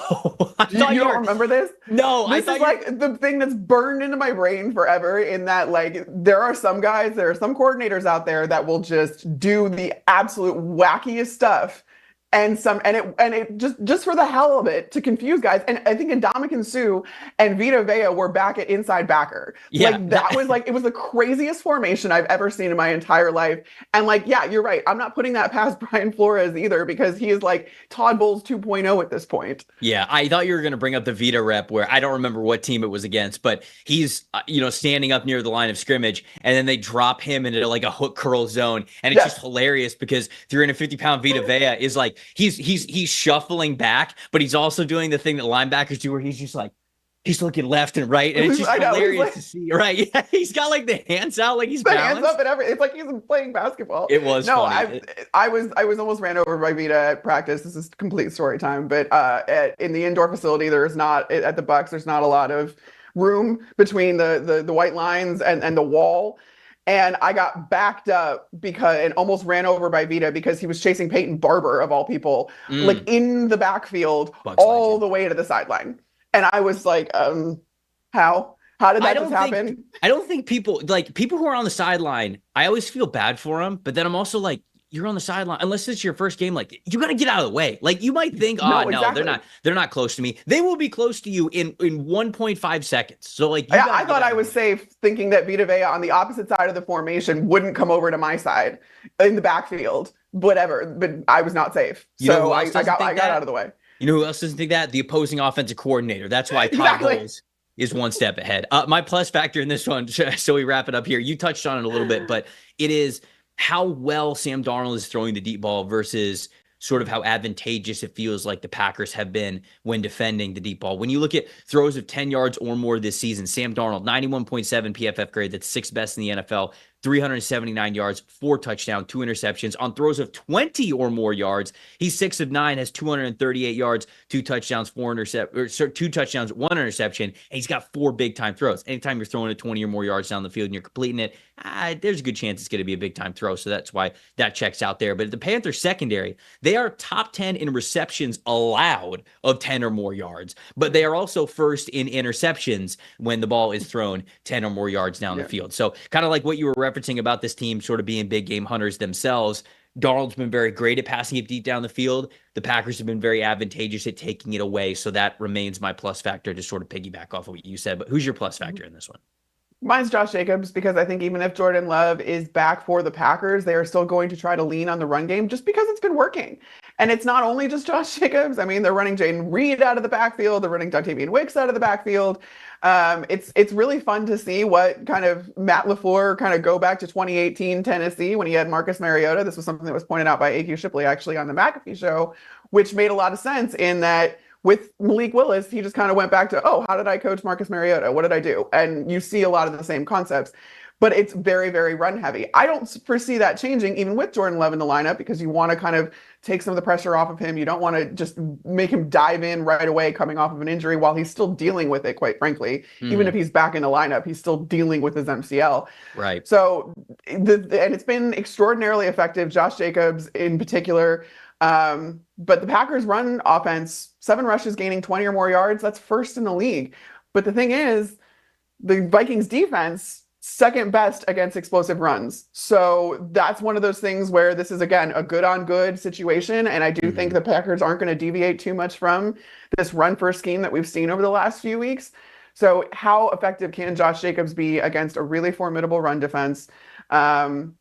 you don't remember this? No, this is like the thing that's burned into my brain forever. In that, like, there are some coordinators out there that will just do the absolute wackiest stuff, and it just for the hell of it to confuse guys. And I think Ndamukong Suh and Vita Vea were back at inside backer. Yeah, it was the craziest formation I've ever seen in my entire life. And like, yeah, you're right. I'm not putting that past Brian Flores either, because he is like Todd Bowles 2.0 at this point. Yeah, I thought you were going to bring up the Vita rep where I don't remember what team it was against, but he's standing up near the line of scrimmage, and then they drop him into like a hook curl zone, and it's just hilarious because 350-pound Vita Vea is like, he's shuffling back, but he's also doing the thing that linebackers do where he's just like, he's looking left and right, and it's just hilarious to see. Right? Yeah, he's got like the hands out, like he's balanced. Hands up and everything. It's like he's playing basketball. It was funny. I was almost ran over by Vita at practice. This is complete story time, but in the indoor facility, there's not at the Bucs. There's not a lot of room between the white lines and the wall. And I got backed up and almost ran over by Vita because he was chasing Peyton Barber, of all people, like in the backfield, all the way to the sideline. And I was like, how did that just happen? I don't think people who are on the sideline, I always feel bad for them. But then I'm also like, you're on the sideline, unless it's your first game, like you got to get out of the way. Like you might think, exactly. they're not close to me. They will be close to you in 1.5 seconds. So like, I thought I was safe thinking that Vita Vea on the opposite side of the formation wouldn't come over to my side in the backfield, whatever, but I was not safe. So I got out of the way. You know who else doesn't think that? The opposing offensive coordinator. That's why Todd Bowles is one step ahead. My plus factor in this one, so we wrap it up here. You touched on it a little bit, but it is how well Sam Darnold is throwing the deep ball versus sort of how advantageous it feels like the Packers have been when defending the deep ball. When you look at throws of 10 yards or more this season, Sam Darnold, 91.7 PFF grade, that's sixth best in the NFL, 379 yards, 4 touchdowns, 2 interceptions. On throws of 20 or more yards, he's 6 of 9, has 238 yards, 2 touchdowns, 2 touchdowns, 1 interception, and he's got 4 big-time throws. Anytime you're throwing it 20 or more yards down the field and you're completing it, there's a good chance it's going to be a big-time throw, so that's why that checks out there. But the Panthers secondary, they are top 10 in receptions allowed of 10 or more yards, but they are also first in interceptions when the ball is thrown 10 or more yards down the field. So kind of like what you were referencing about this team sort of being big game hunters themselves, Darnold's been very great at passing it deep down the field. The Packers have been very advantageous at taking it away, so that remains my plus factor to sort of piggyback off of what you said. But who's your plus factor in this one? Mine's Josh Jacobs, because I think even if Jordan Love is back for the Packers, they are still going to try to lean on the run game just because it's been working. And it's not only just Josh Jacobs. I mean, they're running Jaden Reed out of the backfield. They're running Dontayvion Wicks out of the backfield. It's really fun to see what kind of Matt LaFleur kind of go back to 2018 Tennessee when he had Marcus Mariota. This was something that was pointed out by A.Q. Shipley actually on the McAfee show, which made a lot of sense in that with Malik Willis, he just kind of went back to, oh, how did I coach Marcus Mariota? What did I do? And you see a lot of the same concepts, but it's very, very run heavy. I don't foresee that changing even with Jordan Love in the lineup, because you want to kind of take some of the pressure off of him. You don't want to just make him dive in right away coming off of an injury while he's still dealing with it, quite frankly. Even if he's back in the lineup, he's still dealing with his MCL. Right. So, and it's been extraordinarily effective, Josh Jacobs in particular. But the Packers run offense, 7 rushes gaining 20 or more yards, that's first in the league. But the thing is, the Vikings defense, second best against explosive runs. So that's one of those things where this is, again, a good on good situation. And I do think the Packers aren't going to deviate too much from this run first scheme that we've seen over the last few weeks. So how effective can Josh Jacobs be against a really formidable run defense? And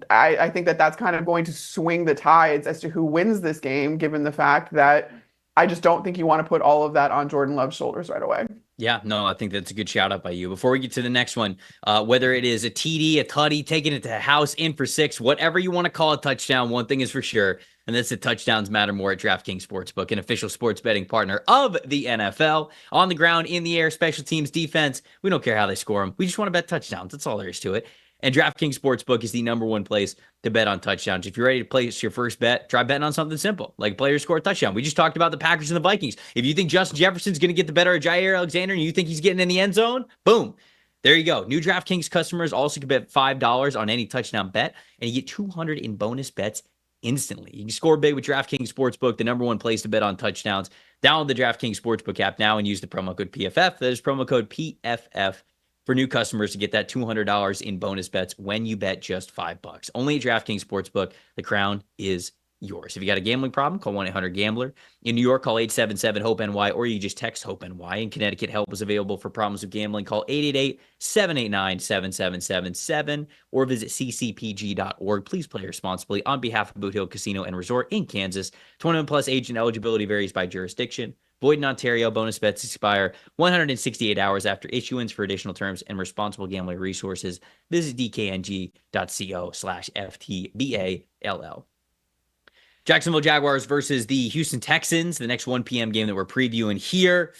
I think that that's kind of going to swing the tides as to who wins this game, given the fact that I just don't think you want to put all of that on Jordan Love's shoulders right away. Yeah, no, I think that's a good shout out by you. Before we get to the next one, whether it is a TD, a tutty, taking it to the house, in for 6, whatever you want to call a touchdown, one thing is for sure, and that's the touchdowns matter more at DraftKings Sportsbook, an official sports betting partner of the NFL. On the ground, in the air, special teams, defense, we don't care how they score them. We just want to bet touchdowns. That's all there is to it. And DraftKings Sportsbook is the #1 place to bet on touchdowns. If you're ready to place your first bet, try betting on something simple, like a player to score a touchdown. We just talked about the Packers and the Vikings. If you think Justin Jefferson's going to get the better of Jair Alexander and you think he's getting in the end zone, boom. There you go. New DraftKings customers also can bet $5 on any touchdown bet, and you get $200 in bonus bets instantly. You can score big with DraftKings Sportsbook, the #1 place to bet on touchdowns. Download the DraftKings Sportsbook app now and use the promo code PFF. That is promo code PFF. For new customers to get that $200 in bonus bets when you bet just $5. Only at DraftKings Sportsbook. The crown is yours. If you got a gambling problem, call 1-800-GAMBLER. In New York, call 877-HOPE-NY, or you just text HOPE-NY. In Connecticut, help is available for problems with gambling. Call 888-789-7777 or visit ccpg.org. Please play responsibly on behalf of Boot Hill Casino and Resort in Kansas. 21 plus age and eligibility varies by jurisdiction. Void in Ontario. Bonus bets expire 168 hours after issuance. For additional terms and responsible gambling resources, visit dkng.co/FTBALL. Jacksonville Jaguars versus the Houston Texans, the next 1 p.m. game that we're previewing here.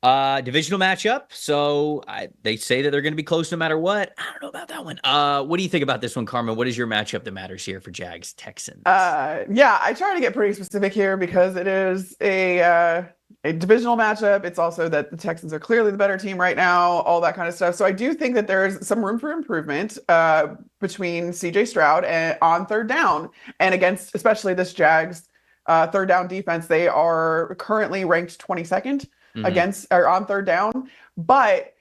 Divisional matchup. So they say that they're going to be close no matter what. I don't know about that one. What do you think about this one, Carmen? What is your matchup that matters here for Jags Texans? Yeah, I try to get pretty specific here because it is a divisional matchup. It's also that the Texans are clearly the better team right now, all that kind of stuff. So I do think that there's some room for improvement between CJ Stroud and on third down, and against especially this Jags third down defense. They are currently ranked 22nd against or on third down, but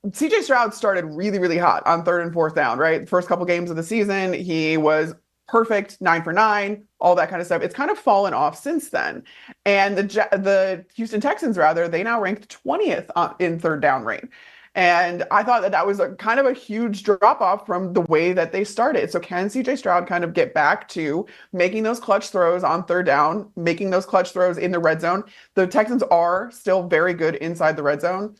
CJ Stroud started really, really hot on third and fourth down, right? The first couple games of the season, he was perfect, 9 for 9, all that kind of stuff. It's kind of fallen off since then. And the Houston Texans, rather, they now ranked 20th in third down rate. And I thought that was a kind of a huge drop off from the way that they started. So can CJ Stroud kind of get back to making those clutch throws on third down, making those clutch throws in the red zone? The Texans are still very good inside the red zone,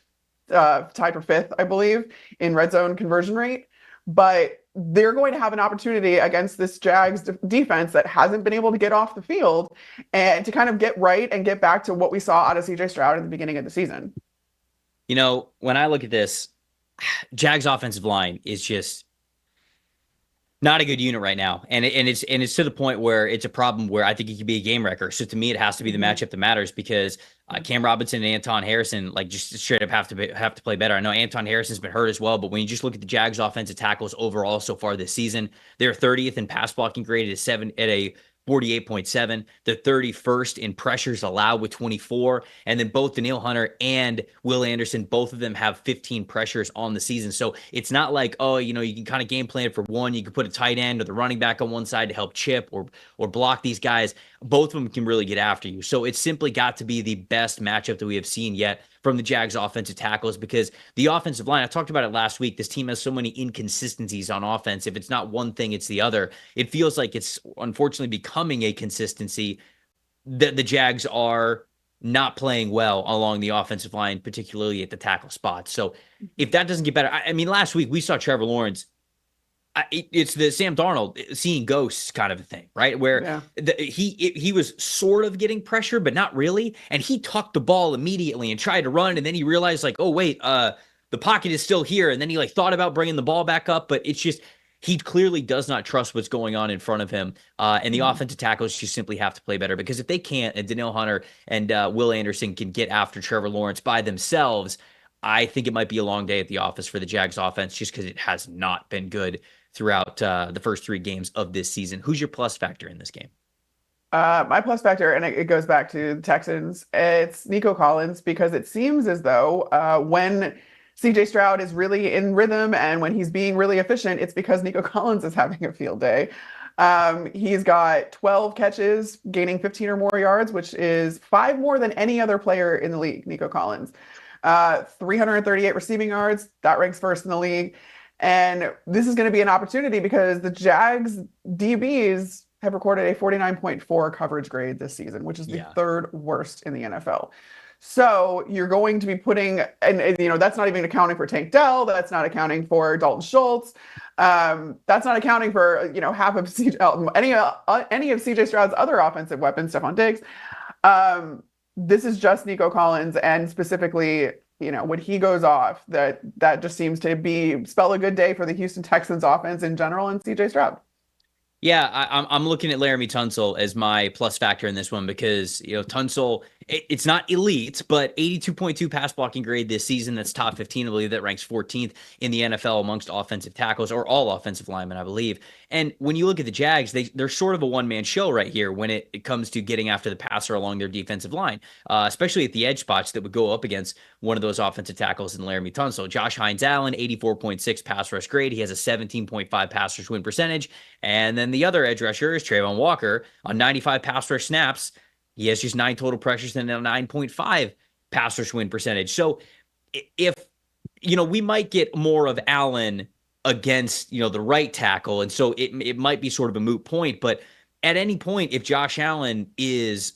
tied for fifth, I believe, in red zone conversion rate. But they're going to have an opportunity against this Jags defense that hasn't been able to get off the field and to kind of get right and get back to what we saw out of CJ Stroud at the beginning of the season. You know, when I look at this, Jags offensive line is just not a good unit right now. And it's to the point where it's a problem where I think it could be a game wrecker. So to me, it has to be the matchup that matters, because Cam Robinson and Anton Harrison, like, just straight up have to play better. I know Anton Harrison's been hurt as well, but when you just look at the Jags offensive tackles overall so far this season, they're 30th in pass blocking grade at a 48.7. The 31st in pressures allowed with 24. And then both Danielle Hunter and Will Anderson, both of them have 15 pressures on the season. So it's not like, oh, you know, you can kind of game plan for one. You can put a tight end or the running back on one side to help chip or block these guys. Both of them can really get after you. So it's simply got to be the best matchup that we have seen yet from the Jags offensive tackles, because the offensive line, I talked about it last week, this team has so many inconsistencies on offense. If it's not one thing, it's the other. It feels like it's unfortunately becoming a consistency that the Jags are not playing well along the offensive line, particularly at the tackle spot. So if that doesn't get better, I mean, last week we saw Trevor Lawrence. It's the Sam Darnold seeing ghosts kind of a thing, right? Where he was sort of getting pressure, but not really. And he tucked the ball immediately and tried to run. And then he realized, like, oh, wait, the pocket is still here. And then he, like, thought about bringing the ball back up. But it's just, he clearly does not trust what's going on in front of him. And the offensive tackles just simply have to play better, because if they can't, and Danielle Hunter and Will Anderson can get after Trevor Lawrence by themselves, I think it might be a long day at the office for the Jags offense, just because it has not been good throughout the first three games of this season. Who's your plus factor in this game? My plus factor, and it goes back to the Texans, it's Nico Collins, because it seems as though when CJ Stroud is really in rhythm and when he's being really efficient, it's because Nico Collins is having a field day. He's got 12 catches, gaining 15 or more yards, which is 5 more than any other player in the league, Nico Collins. 338 receiving yards, that ranks first in the league. And this is going to be an opportunity because the Jags DBs have recorded a 49.4 coverage grade this season, which is the third worst in the NFL. So you're going to be putting, and you know, that's not even accounting for Tank Dell. That's not accounting for Dalton Schultz. That's not accounting for, you know, half of any of CJ Stroud's other offensive weapons, Stephon Diggs. This is just Nico Collins, and specifically, you know, when he goes off, that just seems to spell a good day for the Houston Texans offense in general and CJ Stroud. Yeah, I'm looking at Laramie Tunsil as my plus factor in this one, because, you know, Tunsil, it's not elite, but 82.2 pass blocking grade this season. That's top 15. I believe that ranks 14th in the NFL amongst offensive tackles, or all offensive linemen, I believe. And when you look at the Jags, they're sort of a one-man show right here when it comes to getting after the passer along their defensive line, especially at the edge spots that would go up against one of those offensive tackles in Laramie Tunsil. Josh Hines-Allen, 84.6 pass rush grade. He has a 17.5 pass rush win percentage. And then the other edge rusher is Trayvon Walker on 95 pass rush snaps. He has just 9 total pressures and a 9.5 pass rush win percentage. So if, you know, we might get more of Allen against, you know, the right tackle, and so it might be sort of a moot point. But at any point, if Josh Allen is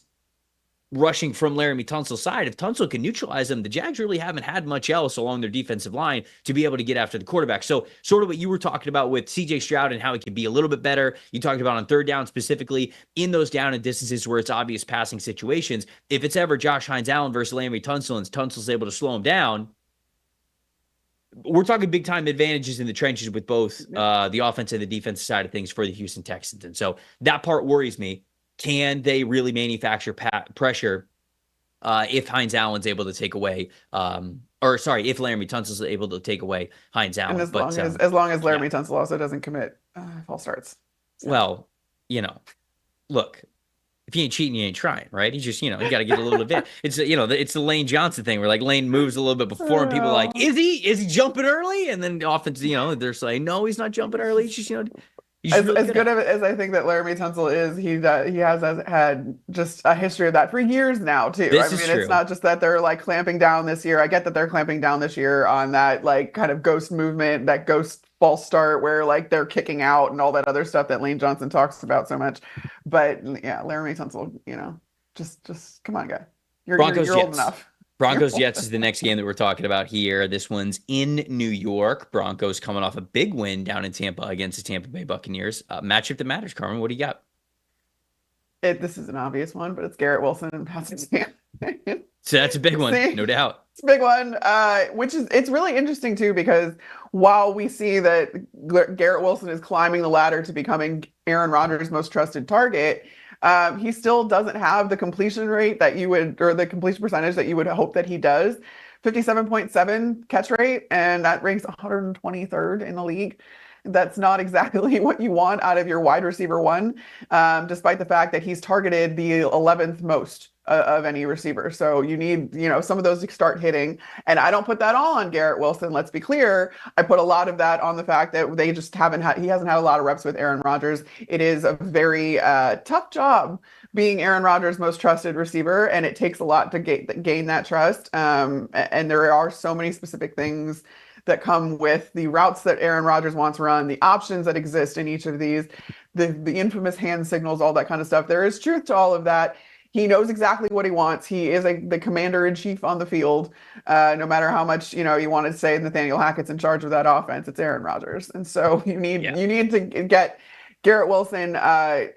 rushing from Laramie Tunsil's side, if Tunsil can neutralize them, the Jags really haven't had much else along their defensive line to be able to get after the quarterback. So sort of what you were talking about with CJ Stroud and how he can be a little bit better. You talked about on third down, specifically in those down and distances where it's obvious passing situations. If it's ever Josh Hines-Allen versus Laramie Tunsil and Tunsil's able to slow him down, we're talking big time advantages in the trenches with both the offense and the defensive side of things for the Houston Texans. And so that part worries me. Can they really manufacture pressure if Hines-Allen's able to take away, if Laramie Tunsil's able to take away Hines-Allen? And as long as Laramie Tunsil also doesn't commit false starts. So. Well, you know, look, if you ain't cheating, you ain't trying, right? You just, you know, you got to get a little bit. It's, you know, it's the Lane Johnson thing where, like, Lane moves a little bit before and people are like, is he jumping early? And then the offense, you know, they're saying, no, he's not jumping early. He's just, you know, He's As really good good at it. as I think that Laramie Tunsil is, he has had just a history of that for years now too. I This is mean, it's true. not just that they're like clamping down this year. I get that they're clamping down this year on that like kind of ghost movement, that ghost false start where like they're kicking out and all that other stuff that Lane Johnson talks about so much. But yeah, Laramie Tunsil, just come on, guy. Broncos You're old Jets. enough. You're Broncos old Jets is the next game that we're talking about here. This one's in New York. Broncos coming off a big win down in Tampa against the Tampa Bay Buccaneers. Matchup that matters, Carmen. What do you got? This is an obvious one, but it's Garrett Wilson and Patrick Stan. So that's a big one, See? no doubt. It's a big one, it's really interesting too, because while we see that Garrett Wilson is climbing the ladder to becoming Aaron Rodgers' most trusted target, he still doesn't have the completion rate that you would, or the completion percentage that you would hope that he does. 57.7 catch rate, and that ranks 123rd in the league. That's not exactly what you want out of your wide receiver one, despite the fact that he's targeted the 11th most of any receiver. So you need, some of those to start hitting. And I don't put that all on Garrett Wilson. Let's be clear. I put a lot of that on the fact that they just he hasn't had a lot of reps with Aaron Rodgers. It is a very tough job being Aaron Rodgers' most trusted receiver, and it takes a lot to gain that trust. And there are so many specific things that come with the routes that Aaron Rodgers wants run, the options that exist in each of these, the infamous hand signals, all that kind of stuff. There is truth to all of that. He knows exactly what he wants. He is the commander-in-chief on the field. No matter how much you want to say Nathaniel Hackett's in charge of that offense, it's Aaron Rodgers, and so you need to get Garrett Wilson.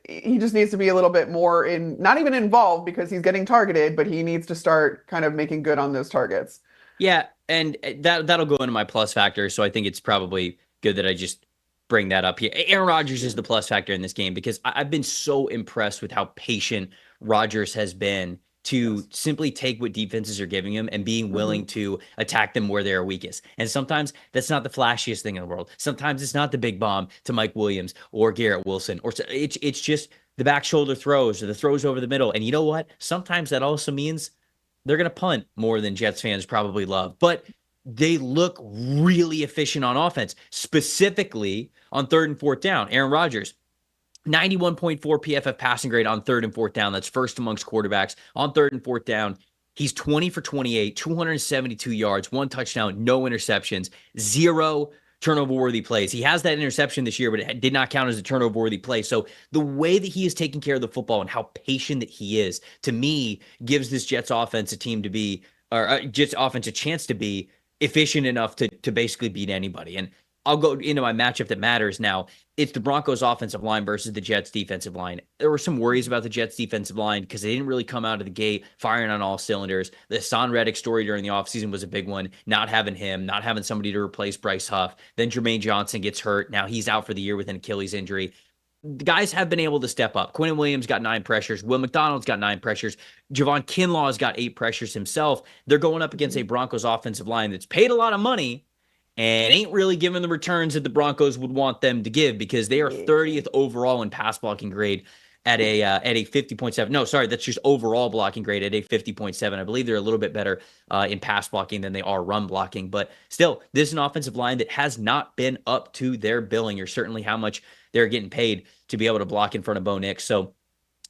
He just needs to be a little bit more not even involved, because he's getting targeted, but he needs to start kind of making good on those targets. Yeah, and that'll go into my plus factor, so I think it's probably good that I just bring that up here. Aaron Rodgers is the plus factor in this game, because I've been so impressed with how patient Rodgers has been to simply take what defenses are giving him and being willing to attack them where they're weakest. And sometimes that's not the flashiest thing in the world. Sometimes it's not the big bomb to Mike Williams or Garrett Wilson, or it's just the back shoulder throws or the throws over the middle. And you know what? Sometimes that also means they're going to punt more than Jets fans probably love, but they look really efficient on offense, specifically on 3rd and 4th down. Aaron Rodgers, 91.4 PFF passing grade on 3rd and 4th down. That's first amongst quarterbacks on 3rd and 4th down. He's 20 for 28, 272 yards, 1 touchdown, no interceptions, 0 turnover-worthy plays. He has that interception this year, but it did not count as a turnover-worthy play. So the way that he is taking care of the football and how patient that he is, to me, gives this Jets offense a chance to be efficient enough to basically beat anybody. And I'll go into my matchup that matters now. It's the Broncos offensive line versus the Jets defensive line. There were some worries about the Jets defensive line because they didn't really come out of the gate firing on all cylinders. The Hassan Reddick story during the offseason was a big one. Not having him, not having somebody to replace Bryce Huff. Then Jermaine Johnson gets hurt. Now he's out for the year with an Achilles injury. The guys have been able to step up. Quentin Williams got 9 pressures. Will McDonald's got 9 pressures. Javon Kinlaw's got 8 pressures himself. They're going up against a Broncos offensive line that's paid a lot of money and ain't really giving the returns that the Broncos would want them to give, because they are 30th overall in pass blocking grade at a 50.7. No, sorry, that's just overall blocking grade at a 50.7. I believe they're a little bit better in pass blocking than they are run blocking. But still, this is an offensive line that has not been up to their billing, or certainly how much they're getting paid to be able to block in front of Bo Nix. So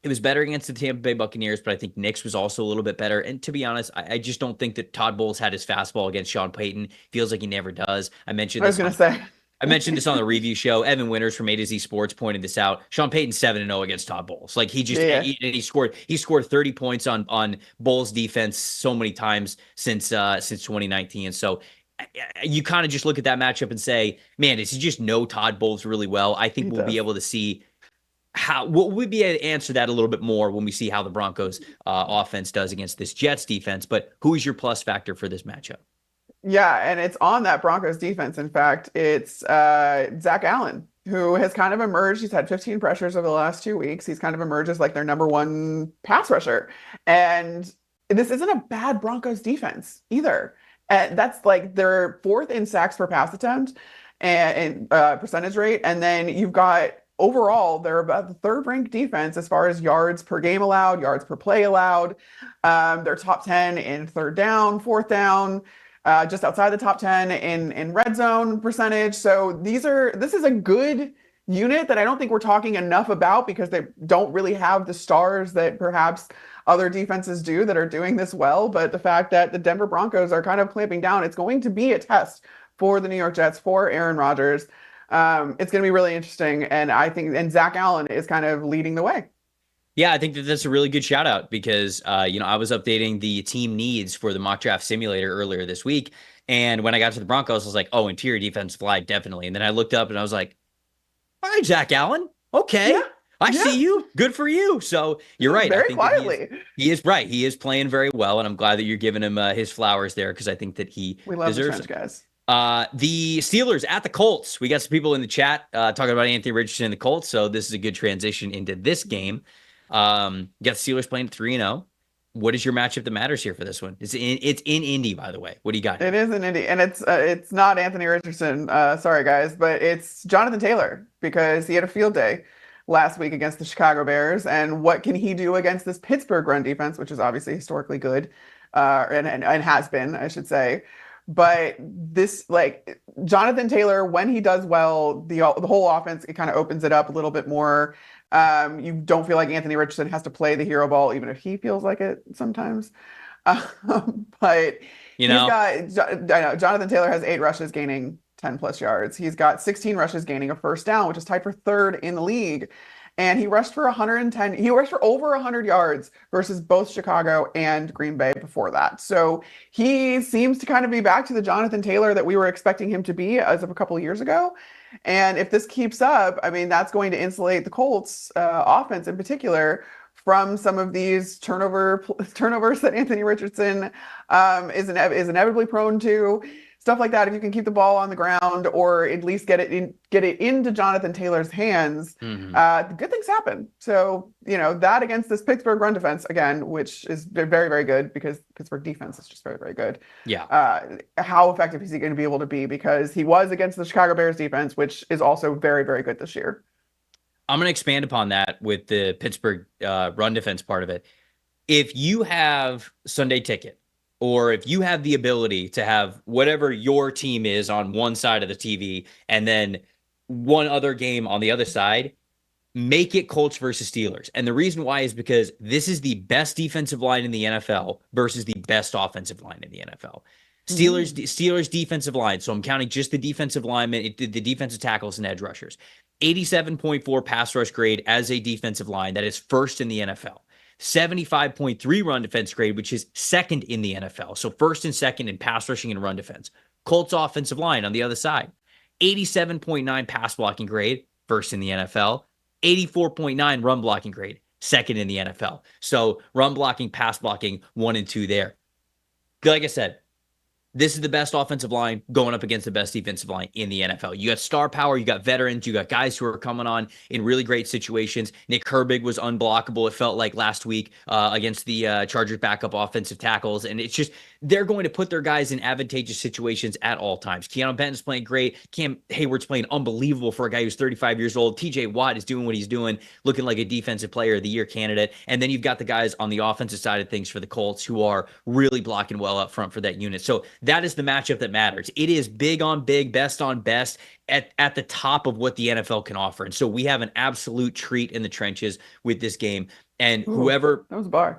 it was better against the Tampa Bay Buccaneers, but I think Nix was also a little bit better. And to be honest, I just don't think that Todd Bowles had his fastball against Sean Payton. Feels like he never does. I mentioned this on the review show. Evan Winters from A to Z Sports pointed this out. Sean Payton's 7-0 against Todd Bowles. Like he scored 30 points on Bowles' defense so many times since 2019. And so you kind of just look at that matchup and say, man, does he just know Todd Bowles really well? I think we'll be able to see we'll be able to answer that a little bit more when we see how the Broncos offense does against this Jets defense. But who is your plus factor for this matchup? Yeah, and it's on that Broncos defense. In fact, it's Zach Allen, who has kind of emerged. He's had 15 pressures over the last 2 weeks. He's kind of emerged as like their number 1 pass rusher. And this isn't a bad Broncos defense either. And that's like their 4th in sacks per pass attempt and percentage rate. And then you've got overall, they're about the 3rd ranked defense as far as yards per game allowed, yards per play allowed. They're top 10 in 3rd down, 4th down, just outside the top 10 in red zone percentage. So this is a good unit that I don't think we're talking enough about because they don't really have the stars that perhaps other defenses do that are doing this well. But the fact that the Denver Broncos are kind of clamping down, it's going to be a test for the New York Jets, for Aaron Rodgers. It's going to be really interesting. And I think, and Zach Allen is kind of leading the way. Yeah, I think that that's a really good shout out because, I was updating the team needs for the mock draft simulator earlier this week. And when I got to the Broncos, I was like, oh, interior defensive line, definitely. And then I looked up and I was like, all right, Zach Allen. Okay. Yeah. I see you. Good for you. So you're right. Very I think quietly. He is right. He is playing very well. And I'm glad that you're giving him his flowers there because I think that he We love deserves the trench, guys. The Steelers at the Colts. We got some people in the chat talking about Anthony Richardson and the Colts. So this is a good transition into this game. You got the Steelers playing 3-0. What is your matchup that matters here for this one? It's in Indy, by the way. What do you got? It is in Indy, and it's not Anthony Richardson. Sorry, guys, but it's Jonathan Taylor because he had a field day last week against the Chicago Bears. And what can he do against this Pittsburgh run defense, which is obviously historically good, and has been, I should say. But this, like, Jonathan Taylor, when he does well, the whole offense, it kind of opens it up a little bit more. You don't feel like Anthony Richardson has to play the hero ball, even if he feels like it sometimes. But I know Jonathan Taylor has 8 rushes, gaining 10 plus yards. He's got 16 rushes, gaining a first down, which is tied for 3rd in the league. And he rushed for 110. He rushed for over 100 yards versus both Chicago and Green Bay before that. So he seems to kind of be back to the Jonathan Taylor that we were expecting him to be as of a couple of years ago. And if this keeps up, I mean, that's going to insulate the Colts offense in particular from some of these turnovers that Anthony Richardson is inevitably prone to. Stuff like that. If you can keep the ball on the ground or at least get it into Jonathan Taylor's hands, good things happen. So, that against this Pittsburgh run defense, again, which is very, very good because Pittsburgh defense is just very, very good. Yeah. How effective is he going to be able to be? Because he was against the Chicago Bears defense, which is also very, very good this year. I'm going to expand upon that with the Pittsburgh run defense part of it. If you have Sunday Ticket, or if you have the ability to have whatever your team is on one side of the TV and then one other game on the other side, make it Colts versus Steelers. And the reason why is because this is the best defensive line in the NFL versus the best offensive line in the NFL. Steelers defensive line. So I'm counting just the defensive linemen, the defensive tackles and edge rushers. 87.4 pass rush grade as a defensive line. That is first in the NFL. 75.3 run defense grade, which is second in the NFL. So first and second in pass rushing and run defense. Colts offensive line on the other side. 87.9 pass blocking grade, first in the NFL. 84.9 run blocking grade, second in the NFL. So run blocking, pass blocking, 1 and 2 there. Like I said, this is the best offensive line going up against the best defensive line in the NFL. You got star power, you got veterans, you got guys who are coming on in really great situations. Nick Herbig was unblockable, it felt like last week against the Chargers backup offensive tackles. And it's just, they're going to put their guys in advantageous situations at all times. Keanu Benton's playing great. Cam Hayward's playing unbelievable for a guy who's 35 years old. TJ Watt is doing what he's doing, looking like a defensive player of the year candidate. And then you've got the guys on the offensive side of things for the Colts who are really blocking well up front for that unit. So that is the matchup that matters. It is big on big, best on best at the top of what the NFL can offer. And so we have an absolute treat in the trenches with this game. And whoever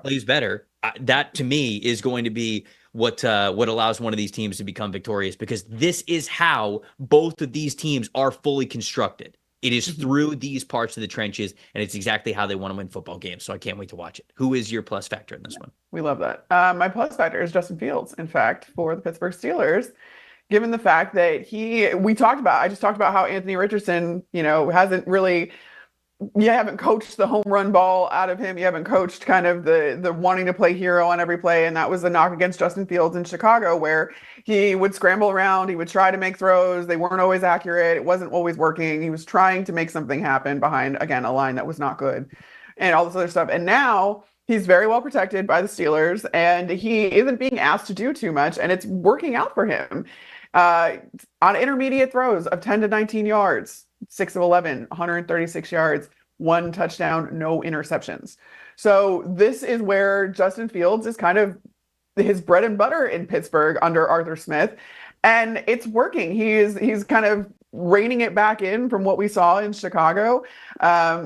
plays better, that to me is going to be what allows one of these teams to become victorious, because this is how both of these teams are fully constructed. It is through these parts of the trenches, and it's exactly how they want to win football games. So I can't wait to watch it. Who is your plus factor in this one? We love that. My plus factor is Justin Fields, in fact, for the Pittsburgh Steelers, given the fact that I just talked about how Anthony Richardson, hasn't really, you haven't coached the home run ball out of him. You haven't coached kind of the wanting to play hero on every play. And that was the knock against Justin Fields in Chicago, where he would scramble around. He would try to make throws. They weren't always accurate. It wasn't always working. He was trying to make something happen behind, again, a line that was not good and all this other stuff. And now he's very well protected by the Steelers, and he isn't being asked to do too much, and it's working out for him. On intermediate throws of 10 to 19 yards, 6 of 11, 136 yards, 1 touchdown, no interceptions. So this is where Justin Fields is kind of his bread and butter in Pittsburgh under Arthur Smith, and it's working. He's kind of reining it back in from what we saw in Chicago.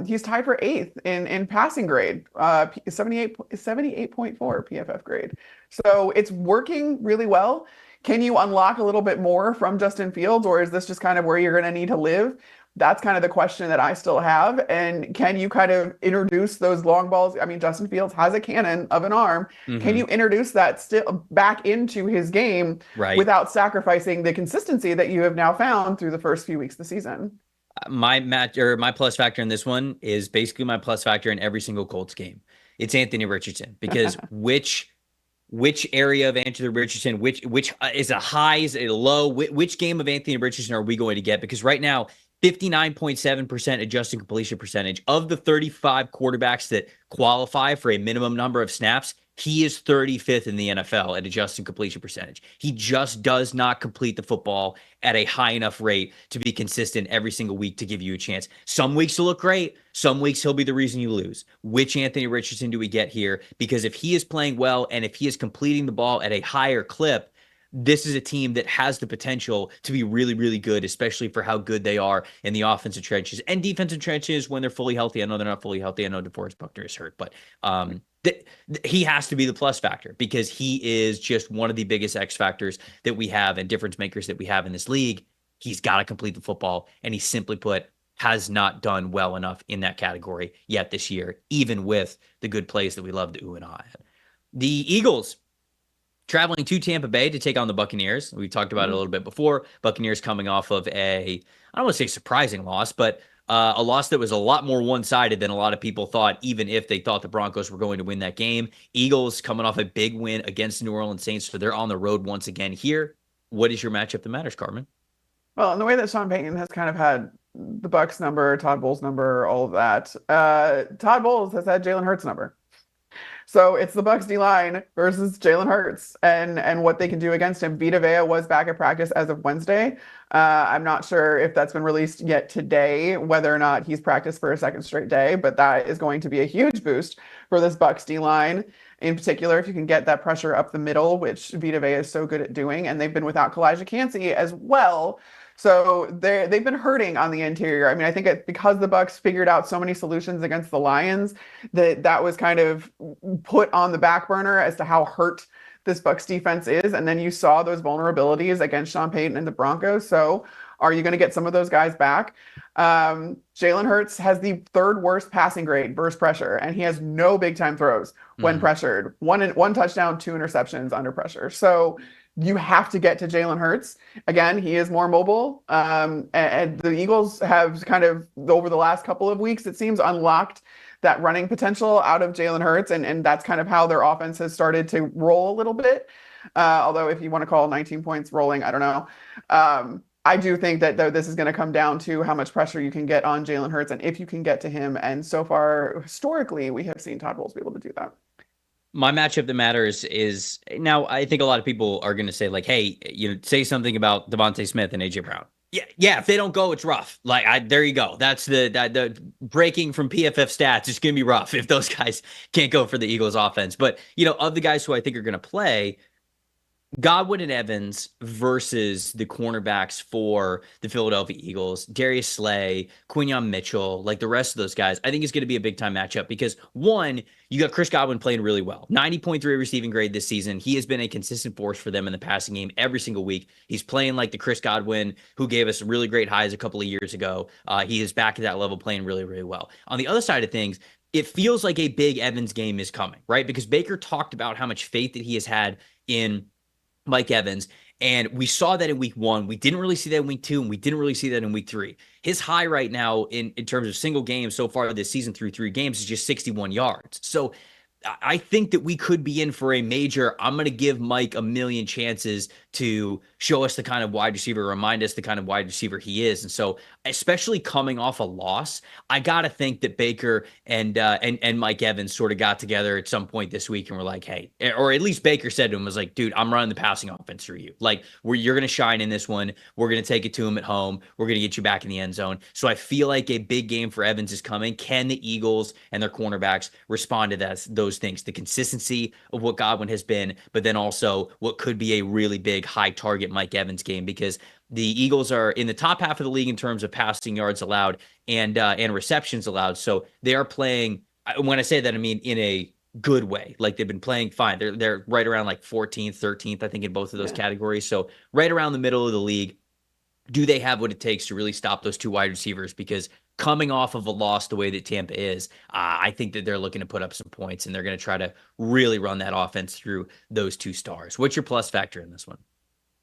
He's tied for 8th in passing grade, 78.4 PFF grade. So it's working really well. Can you unlock a little bit more from Justin Fields, or is this just kind of where you're going to need to live? That's kind of the question that I still have. And can you kind of introduce those long balls? I mean, Justin Fields has a cannon of an arm. Mm-hmm. Can you introduce that still back into his game without sacrificing the consistency that you have now found through the first few weeks of the season? My plus factor in this one is basically my plus factor in every single Colts game. It's Anthony Richardson, because which area of Anthony Richardson, which is a high, is it a low, which game of Anthony Richardson are we going to get? Because right now, 59.7% adjusted completion percentage. Of the 35 quarterbacks that qualify for a minimum number of snaps, he is 35th in the NFL at adjusted completion percentage. He just does not complete the football at a high enough rate to be consistent every single week to give you a chance. Some weeks he'll look great. Some weeks he'll be the reason you lose. Which Anthony Richardson do we get here? Because if he is playing well and if he is completing the ball at a higher clip, this is a team that has the potential to be really, really good, especially for how good they are in the offensive trenches and defensive trenches when they're fully healthy. I know they're not fully healthy. I know DeForest Buckner is hurt, but he has to be the plus factor, because he is just one of the biggest X factors that we have and difference makers that we have in this league. He's got to complete the football, and he simply put has not done well enough in that category yet this year, even with the good plays that we love to ooh and ah at. The Eagles traveling to Tampa Bay to take on the Buccaneers. We talked about it a little bit before. Buccaneers coming off of I don't want to say surprising loss, but a loss that was a lot more one-sided than a lot of people thought, even if they thought the Broncos were going to win that game. Eagles coming off a big win against the New Orleans Saints, so they're on the road once again here. What is your matchup that matters, Carmen? Well, in the way that Sean Payton has kind of had the Bucs number, Todd Bowles number, all of that, Todd Bowles has had Jalen Hurts number. So it's the Bucs D-line versus Jalen Hurts and what they can do against him. Vita Vea was back at practice as of Wednesday. I'm not sure if that's been released yet today, whether or not he's practiced for a second straight day, but that is going to be a huge boost for this Bucs D-line. In particular, if you can get that pressure up the middle, which Vita Vea is so good at doing, and they've been without Kalijah Kancey as well. So they've been hurting on the interior. I mean, I think because the Bucs figured out so many solutions against the Lions, that was kind of put on the back burner as to how hurt this Bucs defense is. And then you saw those vulnerabilities against Sean Payton and the Broncos. So are you going to get some of those guys back? Jalen Hurts has the 3rd worst passing grade versus pressure, and he has no big time throws when pressured. One touchdown, 2 interceptions under pressure. So you have to get to Jalen Hurts. Again, he is more mobile. And the Eagles have kind of, over the last couple of weeks, it seems, unlocked that running potential out of Jalen Hurts. And that's kind of how their offense has started to roll a little bit. Although if you want to call 19 points rolling, I don't know. I do think that this is going to come down to how much pressure you can get on Jalen Hurts and if you can get to him. And so far, historically, we have seen Todd Bowles be able to do that. My matchup that matters is, now I think a lot of people are going to say, like, hey, say something about Devontae Smith and AJ Brown. Yeah. If they don't go, it's rough. There you go. That's the breaking from PFF stats. It's going to be rough if those guys can't go for the Eagles offense. But, of the guys who I think are going to play, Godwin and Evans versus the cornerbacks for the Philadelphia Eagles, Darius Slay, Quinyon Mitchell, like the rest of those guys, I think it's going to be a big time matchup because, one, you got Chris Godwin playing really well. 90.3 receiving grade this season. He has been a consistent force for them in the passing game every single week. He's playing like the Chris Godwin who gave us really great highs a couple of years ago. He is back at that level playing really, really well. On the other side of things, it feels like a big Evans game is coming, right? Because Baker talked about how much faith that he has had in Mike Evans, and we saw that in week 1. We didn't really see that in week 2, and we didn't really see that in week 3. His high right now in terms of single games so far this season through 3 games is just 61 yards. So I think that we could be in for a major, I'm going to give Mike a million chances to show us the kind of wide receiver, remind us the kind of wide receiver he is. And so, especially coming off a loss, I got to think that Baker and Mike Evans sort of got together at some point this week and were like, hey, or at least Baker said to him, was like, dude, I'm running the passing offense through you. Like, you're going to shine in this one. We're going to take it to him at home. We're going to get you back in the end zone. So I feel like a big game for Evans is coming. Can the Eagles and their cornerbacks respond to those those things, the consistency of what Godwin has been, but then also what could be a really big high target Mike Evans game, because the Eagles are in the top half of the league in terms of passing yards allowed and receptions allowed. So they are playing, when I say that, I mean in a good way. Like they've been playing fine. They're right around like 14th, 13th, I think, in both of those categories. So right around the middle of the league. Do they have what it takes to really stop those two wide receivers? Because coming off of a loss the way that Tampa is, I think that they're looking to put up some points, and they're going to try to really run that offense through those two stars. What's your plus factor in this one?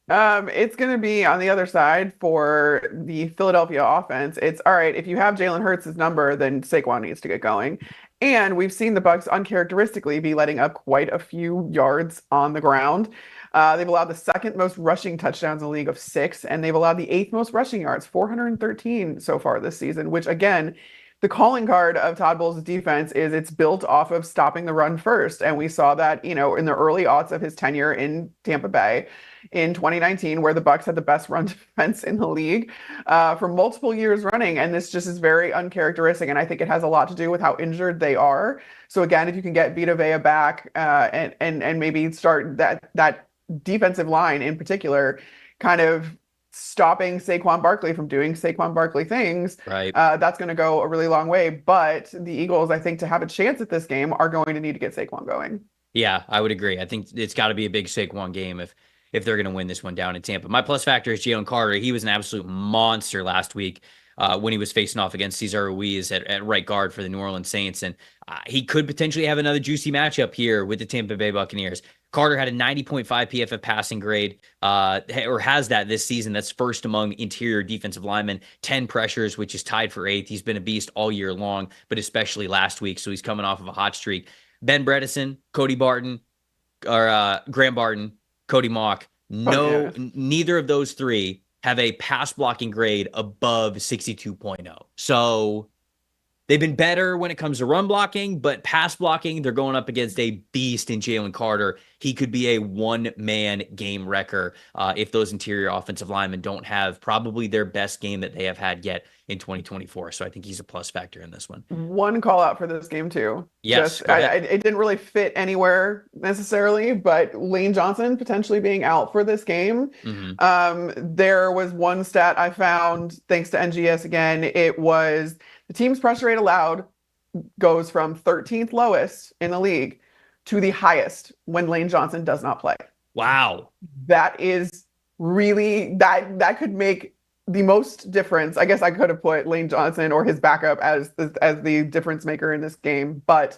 It's going to be on the other side for the Philadelphia offense. It's all right. If you have Jalen Hurts' number, then Saquon needs to get going. And we've seen the Bucs uncharacteristically be letting up quite a few yards on the ground. They've allowed the second most rushing touchdowns in the league of 6, and they've allowed the 8th most rushing yards, 413 so far this season, which again, the calling card of Todd Bowles' defense is it's built off of stopping the run first. And we saw that, in the early aughts of his tenure in Tampa Bay in 2019, where the Bucs had the best run defense in the league for multiple years running. And this just is very uncharacteristic. And I think it has a lot to do with how injured they are. So again, if you can get Vita Vea back and maybe start that defensive line in particular, kind of stopping Saquon Barkley from doing Saquon Barkley things, right? That's going to go a really long way. But the Eagles, I think, to have a chance at this game, are going to need to get Saquon going. Yeah, I would agree. I think it's got to be a big Saquon game if they're going to win this one down in Tampa. My plus factor is Jalen Carter. He was an absolute monster last week when he was facing off against Cesar Ruiz at right guard for the New Orleans Saints. And he could potentially have another juicy matchup here with the Tampa Bay Buccaneers. Carter had a 90.5 PFF passing grade, or has that this season. That's first among interior defensive linemen, 10 pressures, which is tied for 8th. He's been a beast all year long, but especially last week. So he's coming off of a hot streak. Ben Bredesen, Graham Barton, Cody Mock. Neither of those three have a pass blocking grade above 62.0. So they've been better when it comes to run blocking, but pass blocking, they're going up against a beast in Jalen Carter. He could be a one-man game wrecker if those interior offensive linemen don't have probably their best game that they have had yet in 2024. So I think he's a plus factor in this one. One call out for this game too. Yes, it didn't really fit anywhere necessarily, but Lane Johnson potentially being out for this game. Mm-hmm. There was one stat I found, thanks to NGS again. It was the team's pressure rate allowed goes from 13th lowest in the league to the highest when Lane Johnson does not play. Wow. That is really, that could make the most difference. I guess I could have put Lane Johnson or his backup as the difference maker in this game, but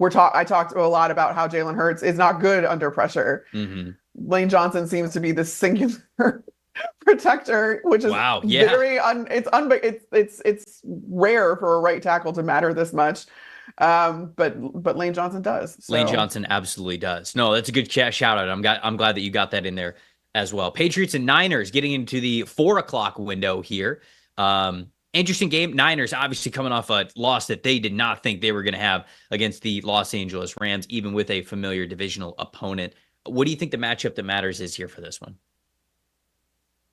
I talked a lot about how Jalen Hurts is not good under pressure. Mm-hmm. Lane Johnson seems to be the singular protector, which is very it's rare for a right tackle to matter this much. But Lane Johnson does. So. Lane Johnson absolutely does. No, that's a good shout out. I'm glad that you got that in there as well. Patriots and Niners getting into the 4:00 window here. Interesting game. Niners obviously coming off a loss that they did not think they were going to have against the Los Angeles Rams, even with a familiar divisional opponent. What do you think the matchup that matters is here for this one?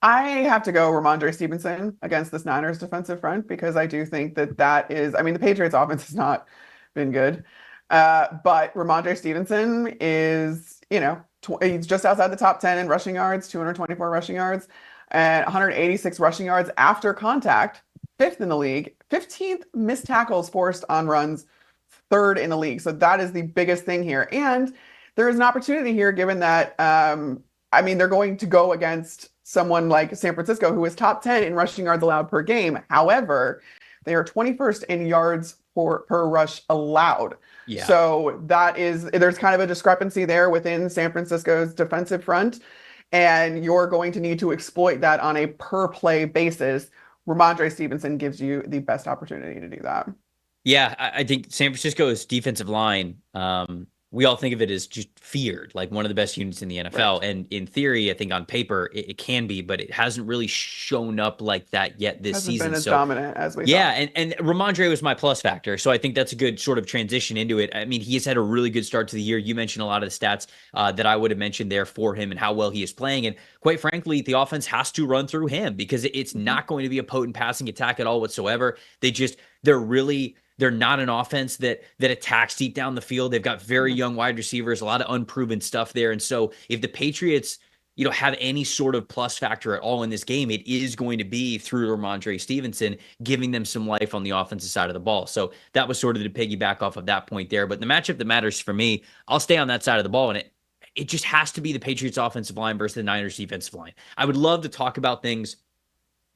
I have to go Ramondre Stevenson against this Niners defensive front, because I do think that is, I mean, the Patriots offense has not been good. But Ramondre Stevenson is, he's just outside the top 10 in rushing yards, 224 rushing yards, and 186 rushing yards after contact, 5th in the league, 15th missed tackles forced on runs, 3rd in the league. So that is the biggest thing here. And there is an opportunity here, given that, they're going to go against someone like San Francisco, who is top 10 in rushing yards allowed per game. However, they are 21st in yards per rush allowed. Yeah. So there's kind of a discrepancy there within San Francisco's defensive front, and you're going to need to exploit that on a per play basis. Ramondre Stevenson gives you the best opportunity to do that. Yeah, I think San Francisco's defensive line, we all think of it as just feared, like one of the best units in the NFL. Right. And in theory, I think on paper it can be, but it hasn't really shown up like that yet this season. Been as dominant as we thought. And Ramondre was my plus factor. So I think that's a good sort of transition into it. I mean, he has had a really good start to the year. You mentioned a lot of the stats that I would have mentioned there for him and how well he is playing. And quite frankly, the offense has to run through him, because it's not going to be a potent passing attack at all whatsoever. They're really They're not an offense that attacks deep down the field. They've got very young wide receivers, a lot of unproven stuff there. And so if the Patriots, have any sort of plus factor at all in this game, it is going to be through Ramondre Stevenson, giving them some life on the offensive side of the ball. So that was sort of to piggyback off of that point there. But the matchup that matters for me, I'll stay on that side of the ball, and it just has to be the Patriots offensive line versus the Niners defensive line. I would love to talk about things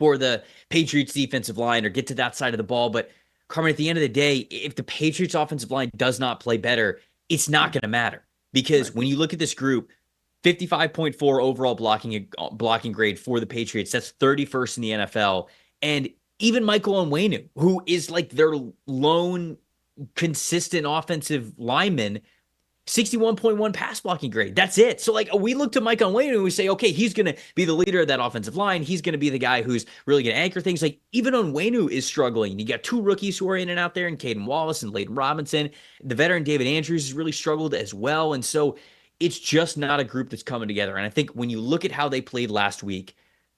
for the Patriots defensive line or get to that side of the ball. But Carmen, at the end of the day, if the Patriots offensive line does not play better, it's not going to matter, because when you look at this group, 55.4 overall blocking grade for the Patriots. That's 31st in the NFL. And even Michael Onwenu, who is like their lone consistent offensive lineman, 61.1 pass blocking grade. That's it. So like we look to Mike Onwenu and we say, okay, he's going to be the leader of that offensive line. He's going to be the guy who's really going to anchor things. Like even Onwenu is struggling. You got two rookies who are in and out there, and Caden Wallace and Leighton Robinson. The veteran David Andrews has really struggled as well. And so it's just not a group that's coming together. And I think when you look at how they played last week,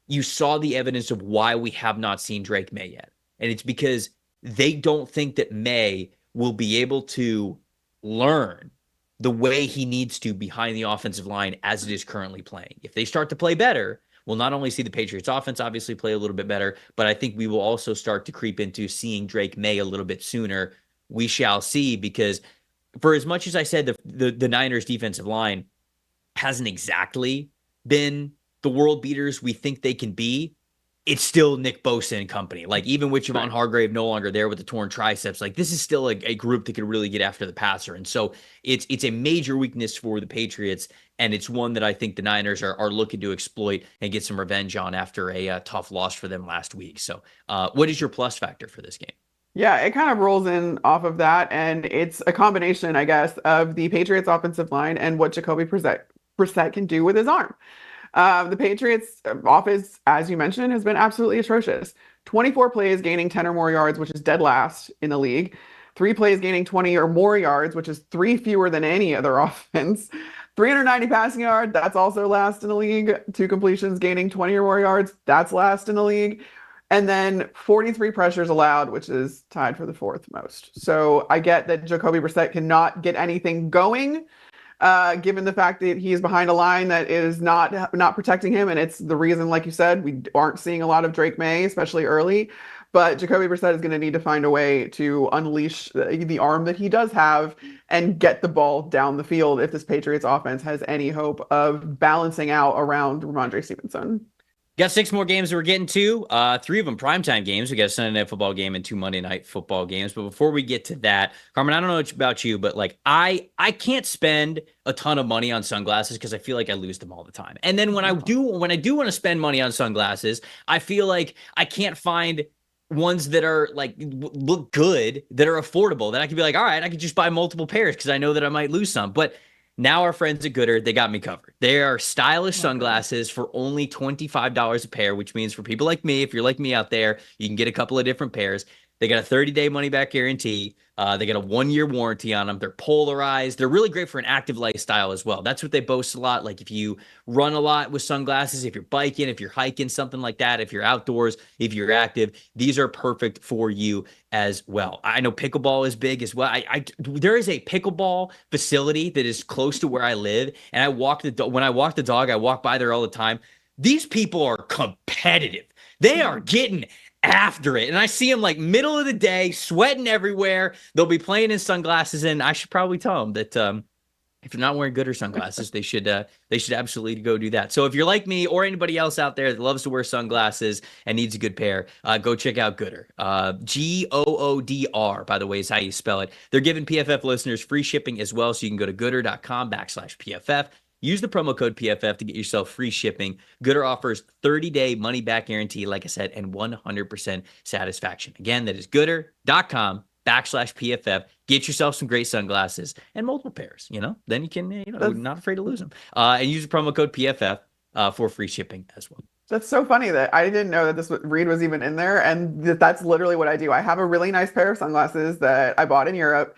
you saw the evidence of why we have not seen Drake May yet. And it's because they don't think that May will be able to learn the way he needs to behind the offensive line as it is currently playing. If they start to play better, we'll not only see the Patriots offense obviously play a little bit better, but I think we will also start to creep into seeing Drake May a little bit sooner. We shall see, because for as much as I said the Niners defensive line hasn't exactly been the world beaters we think they can be, it's still Nick Bosa and company. Like even with Javon Hargrave no longer there with the torn triceps, like this is still a group that could really get after the passer. And so it's a major weakness for the Patriots, and it's one that I think the Niners are looking to exploit and get some revenge on after a tough loss for them last week. So what is your plus factor for this game? Yeah, it kind of rolls in off of that, and it's a combination, I guess, of the Patriots offensive line and what Jacoby Brissett can do with his arm. The Patriots offense, as you mentioned, has been absolutely atrocious. 24 plays gaining 10 or more yards, which is dead last in the league. 3 plays gaining 20 or more yards, which is 3 fewer than any other offense. 390 passing yards, that's also last in the league. 2 completions gaining 20 or more yards, that's last in the league. And then 43 pressures allowed, which is tied for the 4th most. So I get that Jacoby Brissett cannot get anything going, given the fact that he's behind a line that is not protecting him. And it's the reason, like you said, we aren't seeing a lot of Drake May, especially early. But Jacoby Brissett is going to need to find a way to unleash the arm that he does have and get the ball down the field if this Patriots offense has any hope of balancing out around Ramondre Stevenson. Got 6 more games that we're getting to. 3 of them primetime games. We got a Sunday Night Football game and 2 Monday Night Football games. But before we get to that, Carmen, I don't know about you, but like I can't spend a ton of money on sunglasses because I feel like I lose them all the time. And then when I do want to spend money on sunglasses, I feel like I can't find ones that are like look good, that are affordable, that I can be like, all right, I could just buy multiple pairs because I know that I might lose some. But now our friends at Gooder, they got me covered. They are stylish sunglasses for only $25 a pair, which means for people like me, if you're like me out there, you can get a couple of different pairs. They got a 30-day money-back guarantee. They got a 1-year warranty on them. They're polarized. They're really great for an active lifestyle as well. That's what they boast a lot. Like if you run a lot with sunglasses, if you're biking, if you're hiking, something like that, if you're outdoors, if you're active, these are perfect for you as well. I know pickleball is big as well. There is a pickleball facility that is close to where I live, and when I walk the dog, I walk by there all the time. These people are competitive. They are getting after it. And I see them like middle of the day, sweating everywhere. They'll be playing in sunglasses, and I should probably tell them that if you're not wearing Gooder sunglasses, they should absolutely go do that. So if you're like me or anybody else out there that loves to wear sunglasses and needs a good pair, go check out Gooder. Goodr, by the way, is how you spell it. They're giving PFF listeners free shipping as well, so you can go to gooder.com/PFF. Use the promo code PFF to get yourself free shipping. Gooder offers 30-day money-back guarantee, like I said, and 100% satisfaction. Again, that is gooder.com/PFF. Get yourself some great sunglasses and multiple pairs, Then you can, you're not afraid to lose them. And use the promo code PFF for free shipping as well. That's so funny that I didn't know that this read was even in there. And that's literally what I do. I have a really nice pair of sunglasses that I bought in Europe.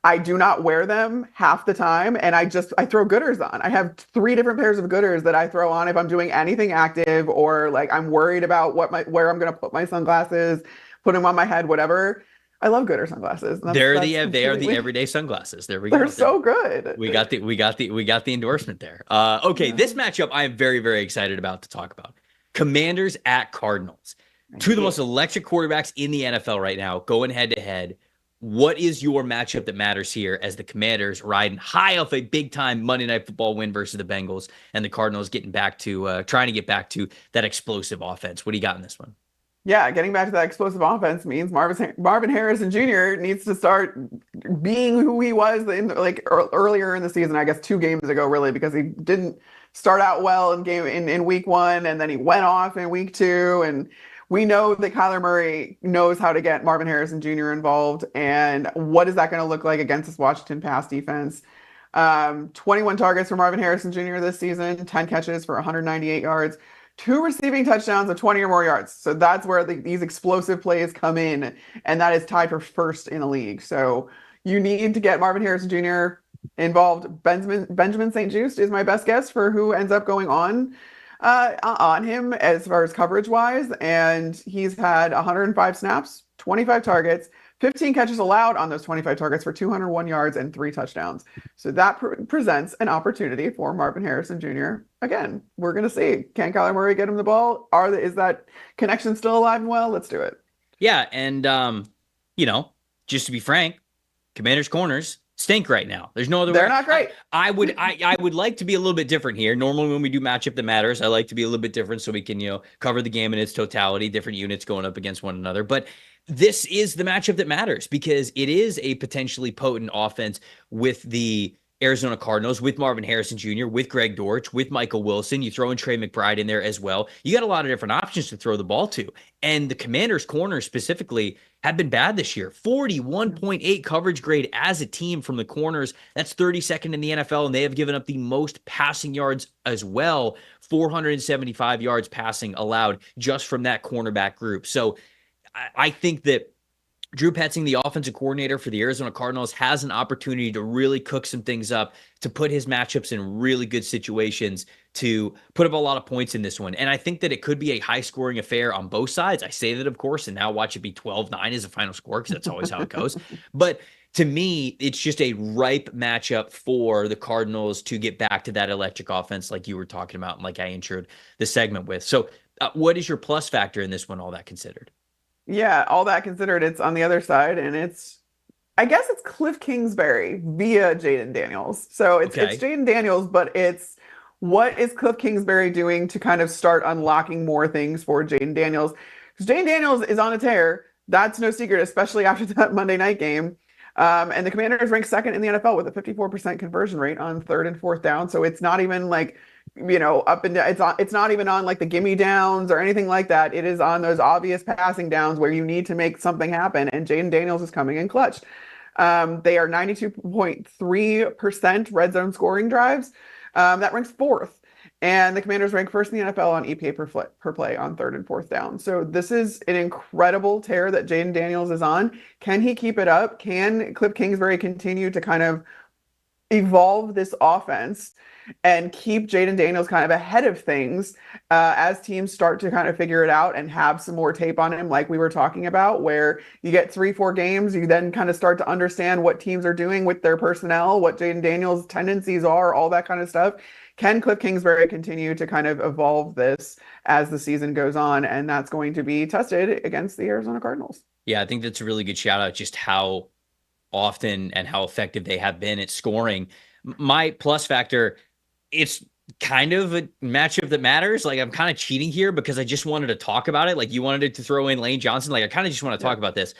I do not wear them half the time, and I throw Gooders on. I have 3 different pairs of Gooders that I throw on if I'm doing anything active, or like I'm worried about where I'm going to put my sunglasses, put them on my head, whatever. I love Gooder sunglasses. They are the everyday sunglasses. There we go. They're so good. We got the endorsement there. Okay, this matchup I am very, very excited about to talk about. Commanders at Cardinals. Two of the most electric quarterbacks in the NFL right now, going head to head. What is your matchup that matters here as the Commanders riding high off a big time Monday Night Football win versus the Bengals, and the Cardinals getting back to trying to get back to that explosive offense? What do you got in this one? Yeah, getting back to that explosive offense means Marvin Harrison Jr. needs to start being who he was earlier in the season. I guess 2 games ago, really, because he didn't start out well in week 1, and then he went off in week 2. And we know that Kyler Murray knows how to get Marvin Harrison Jr. involved. And what is that going to look like against this Washington pass defense? 21 targets for Marvin Harrison Jr. this season, 10 catches for 198 yards. 2 receiving touchdowns of 20 or more yards. So that's where these explosive plays come in, and that is tied for first in the league. So you need to get Marvin Harrison Jr. involved. Benjamin St-Juste is my best guess for who ends up going on him as far as coverage wise. And he's had 105 snaps, 25 targets, 15 catches allowed on those 25 targets for 201 yards and 3 touchdowns. So that presents an opportunity for Marvin Harrison Jr. Again, we're going to see. Can Kyler Murray get him the ball? Is that connection still alive and well? Let's do it. Yeah, and, just to be frank, Commanders' corners stink right now. There's no other way. They're not great. I would like to be a little bit different here. Normally when we do matchup that matters, I like to be a little bit different so we can, cover the game in its totality, different units going up against one another. But this is the matchup that matters because it is a potentially potent offense with the Arizona Cardinals, with Marvin Harrison Jr., with Greg Dortch, with Michael Wilson. You throw in Trey McBride in there as well. You got a lot of different options to throw the ball to. And the Commanders' corners specifically have been bad this year. 41.8 coverage grade as a team from the corners. That's 32nd in the NFL, and they have given up the most passing yards as well. 475 yards passing allowed just from that cornerback group. So I think that Drew Petzing, the offensive coordinator for the Arizona Cardinals, has an opportunity to really cook some things up, to put his matchups in really good situations, to put up a lot of points in this one. And I think that it could be a high-scoring affair on both sides. I say that, of course, and now watch it be 12-9 as a final score because that's always how it goes. But to me, it's just a ripe matchup for the Cardinals to get back to that electric offense like you were talking about and like I introed the segment with. So what is your plus factor in this one, all that considered? Yeah, all that considered, it's on the other side, and I guess it's Cliff Kingsbury via Jaden Daniels. So it's Jaden Daniels, but it's what is Cliff Kingsbury doing to kind of start unlocking more things for Jaden Daniels? Because Jaden Daniels is on a tear. That's no secret, especially after that Monday night game. And the Commanders rank 2nd in the NFL with a 54% conversion rate on 3rd and 4th down. So it's not even like, up and down. It's not even on like the gimme downs or anything like that. It is on those obvious passing downs where you need to make something happen. And Jaden Daniels is coming in clutch. They are 92.3% red zone scoring drives. That ranks 4th. And the Commanders rank 1st in the NFL on EPA per play on 3rd and 4th down. So this is an incredible tear that Jaden Daniels is on. Can he keep it up? Can Cliff Kingsbury continue to kind of evolve this offense and keep Jaden Daniels kind of ahead of things as teams start to kind of figure it out and have some more tape on him, like we were talking about, where you get 3-4 games, you then kind of start to understand what teams are doing with their personnel, what Jaden Daniels' tendencies are, all that kind of stuff. Can Cliff Kingsbury continue to kind of evolve this as the season goes on? And that's going to be tested against the Arizona Cardinals. Yeah, I think that's a really good shout out, just how often and how effective they have been at scoring. My plus factor, it's kind of a matchup that matters. Like, I'm kind of cheating here because I just wanted to talk about it. Like, you wanted to throw in Lane Johnson. Like, I kind of just want to talk about this.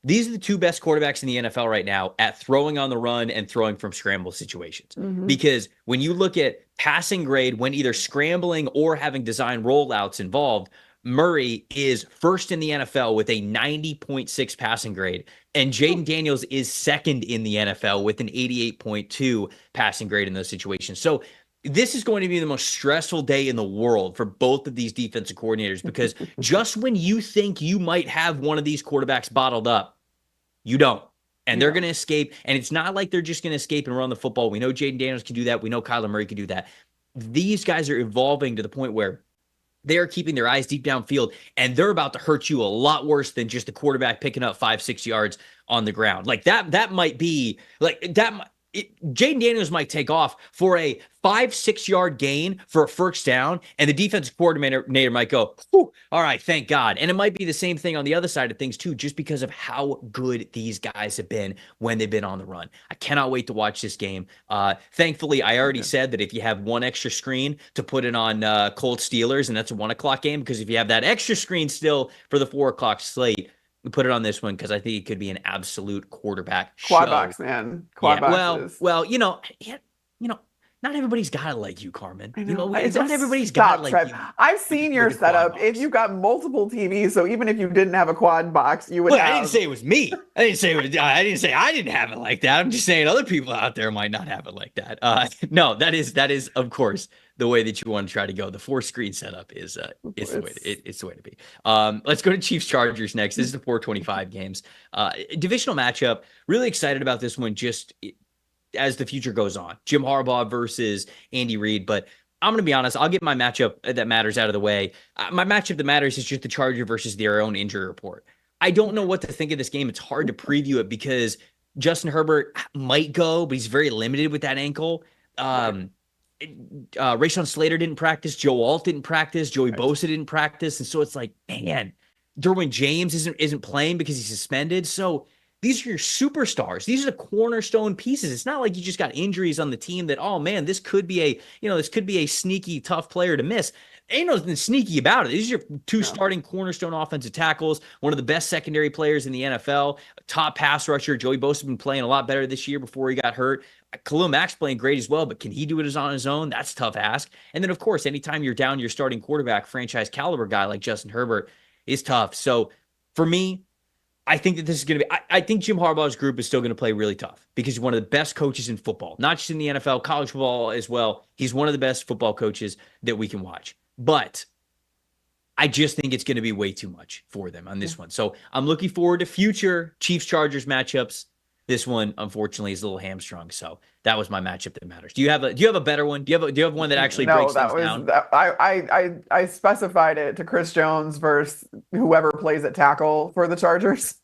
These are the 2 best quarterbacks in the NFL right now at throwing on the run and throwing from scramble situations. Mm-hmm. Because when you look at passing grade, when either scrambling or having design rollouts involved, Murray is 1st in the NFL with a 90.6 passing grade, and Jaden Daniels is 2nd in the NFL with an 88.2 passing grade in those situations. So this is going to be the most stressful day in the world for both of these defensive coordinators, because just when you think you might have one of these quarterbacks bottled up, you don't. And they're going to escape. And it's not like they're just going to escape and run the football. We know Jaden Daniels can do that. We know Kyler Murray can do that. These guys are evolving to the point where they are keeping their eyes deep downfield, and they're about to hurt you a lot worse than just the quarterback picking up 5-6 yards on the ground. Like that might be like that. Jaden Daniels might take off for a 5-6 yard gain for a first down, and the defensive coordinator might go, all right, thank God. And it might be the same thing on the other side of things too, just because of how good these guys have been when they've been on the run. I cannot wait to watch this game. Thankfully, I already said that if you have one extra screen to put it on Colts Steelers, and that's a 1 o'clock game, because if you have that extra screen still for the 4 o'clock slate, put it on this one, because I think it could be an absolute quarterback quad show. Box, man. Quad boxes. Well, not everybody's got it like you, Carmen. Not everybody's got it like Trev. you. I've seen your setup. If you've got multiple TVs, so even if you didn't have a quad box, you would have. I didn't say it was me. I didn't say I didn't have it like that. I'm just saying other people out there might not have it like that. No, that is of course the way that you want to try to go. The 4-screen setup is it's the way to be. Let's go to Chiefs Chargers next. This is the 4:25 games. Divisional matchup. Really excited about this one, just as the future goes on. Jim Harbaugh versus Andy Reid. But I'm going to be honest, I'll get my matchup that matters out of the way. My matchup that matters is just the Charger versus their own injury report. I don't know what to think of this game. It's hard to preview it because Justin Herbert might go, but he's very limited with that ankle. Rashawn Slater didn't practice. Joe Alt didn't practice. Joey Bosa didn't practice. And so it's like, man, Derwin James isn't playing because he's suspended. So these are your superstars. These are the cornerstone pieces. It's not like you just got injuries on the team that, oh man, this could be a sneaky, tough player to miss. Ain't nothing sneaky about it. These are your two starting cornerstone offensive tackles, one of the best secondary players in the NFL, top pass rusher. Joey Bosa has been playing a lot better this year before he got hurt. Khalil Mack's playing great as well, but can he do it on his own? That's a tough ask. And then, of course, anytime you're down your starting quarterback, franchise caliber guy like Justin Herbert is tough. So for me, I think that this is going to be, I think Jim Harbaugh's group is still going to play really tough because he's one of the best coaches in football, not just in the NFL, college football as well. He's one of the best football coaches that we can watch. But I just think it's going to be way too much for them on this one. So I'm looking forward to future Chiefs-Chargers matchups. This one, unfortunately, is a little hamstrung. So that was my matchup that matters. Do you have a better one? Do you have one that actually breaks things down? I specified it to Chris Jones versus whoever plays at tackle for the Chargers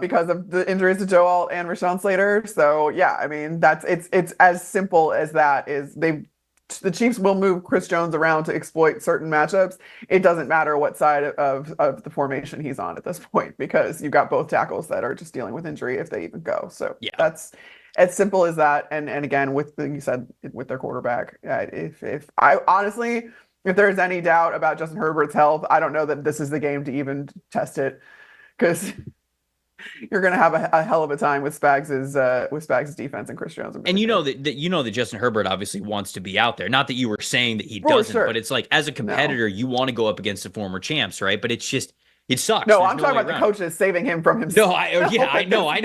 because of the injuries to Joe Alt and Rashawn Slater. So yeah, I mean it's as simple as that. The Chiefs will move Chris Jones around to exploit certain matchups. It doesn't matter what side of the formation he's on at this point because you've got both tackles that are just dealing with injury if they even go. So yeah, that's as simple as that. And again, with you said with their quarterback, if there's any doubt about Justin Herbert's health, I don't know that this is the game to even test it because you're going to have a hell of a time with Spags' defense and Chris Jones. And you know that Justin Herbert obviously wants to be out there. Not that you were saying that he doesn't, but it's like as a competitor, you want to go up against the former champs, right? But it's just it sucks. No, I'm talking about the coaches saving him from himself. No, I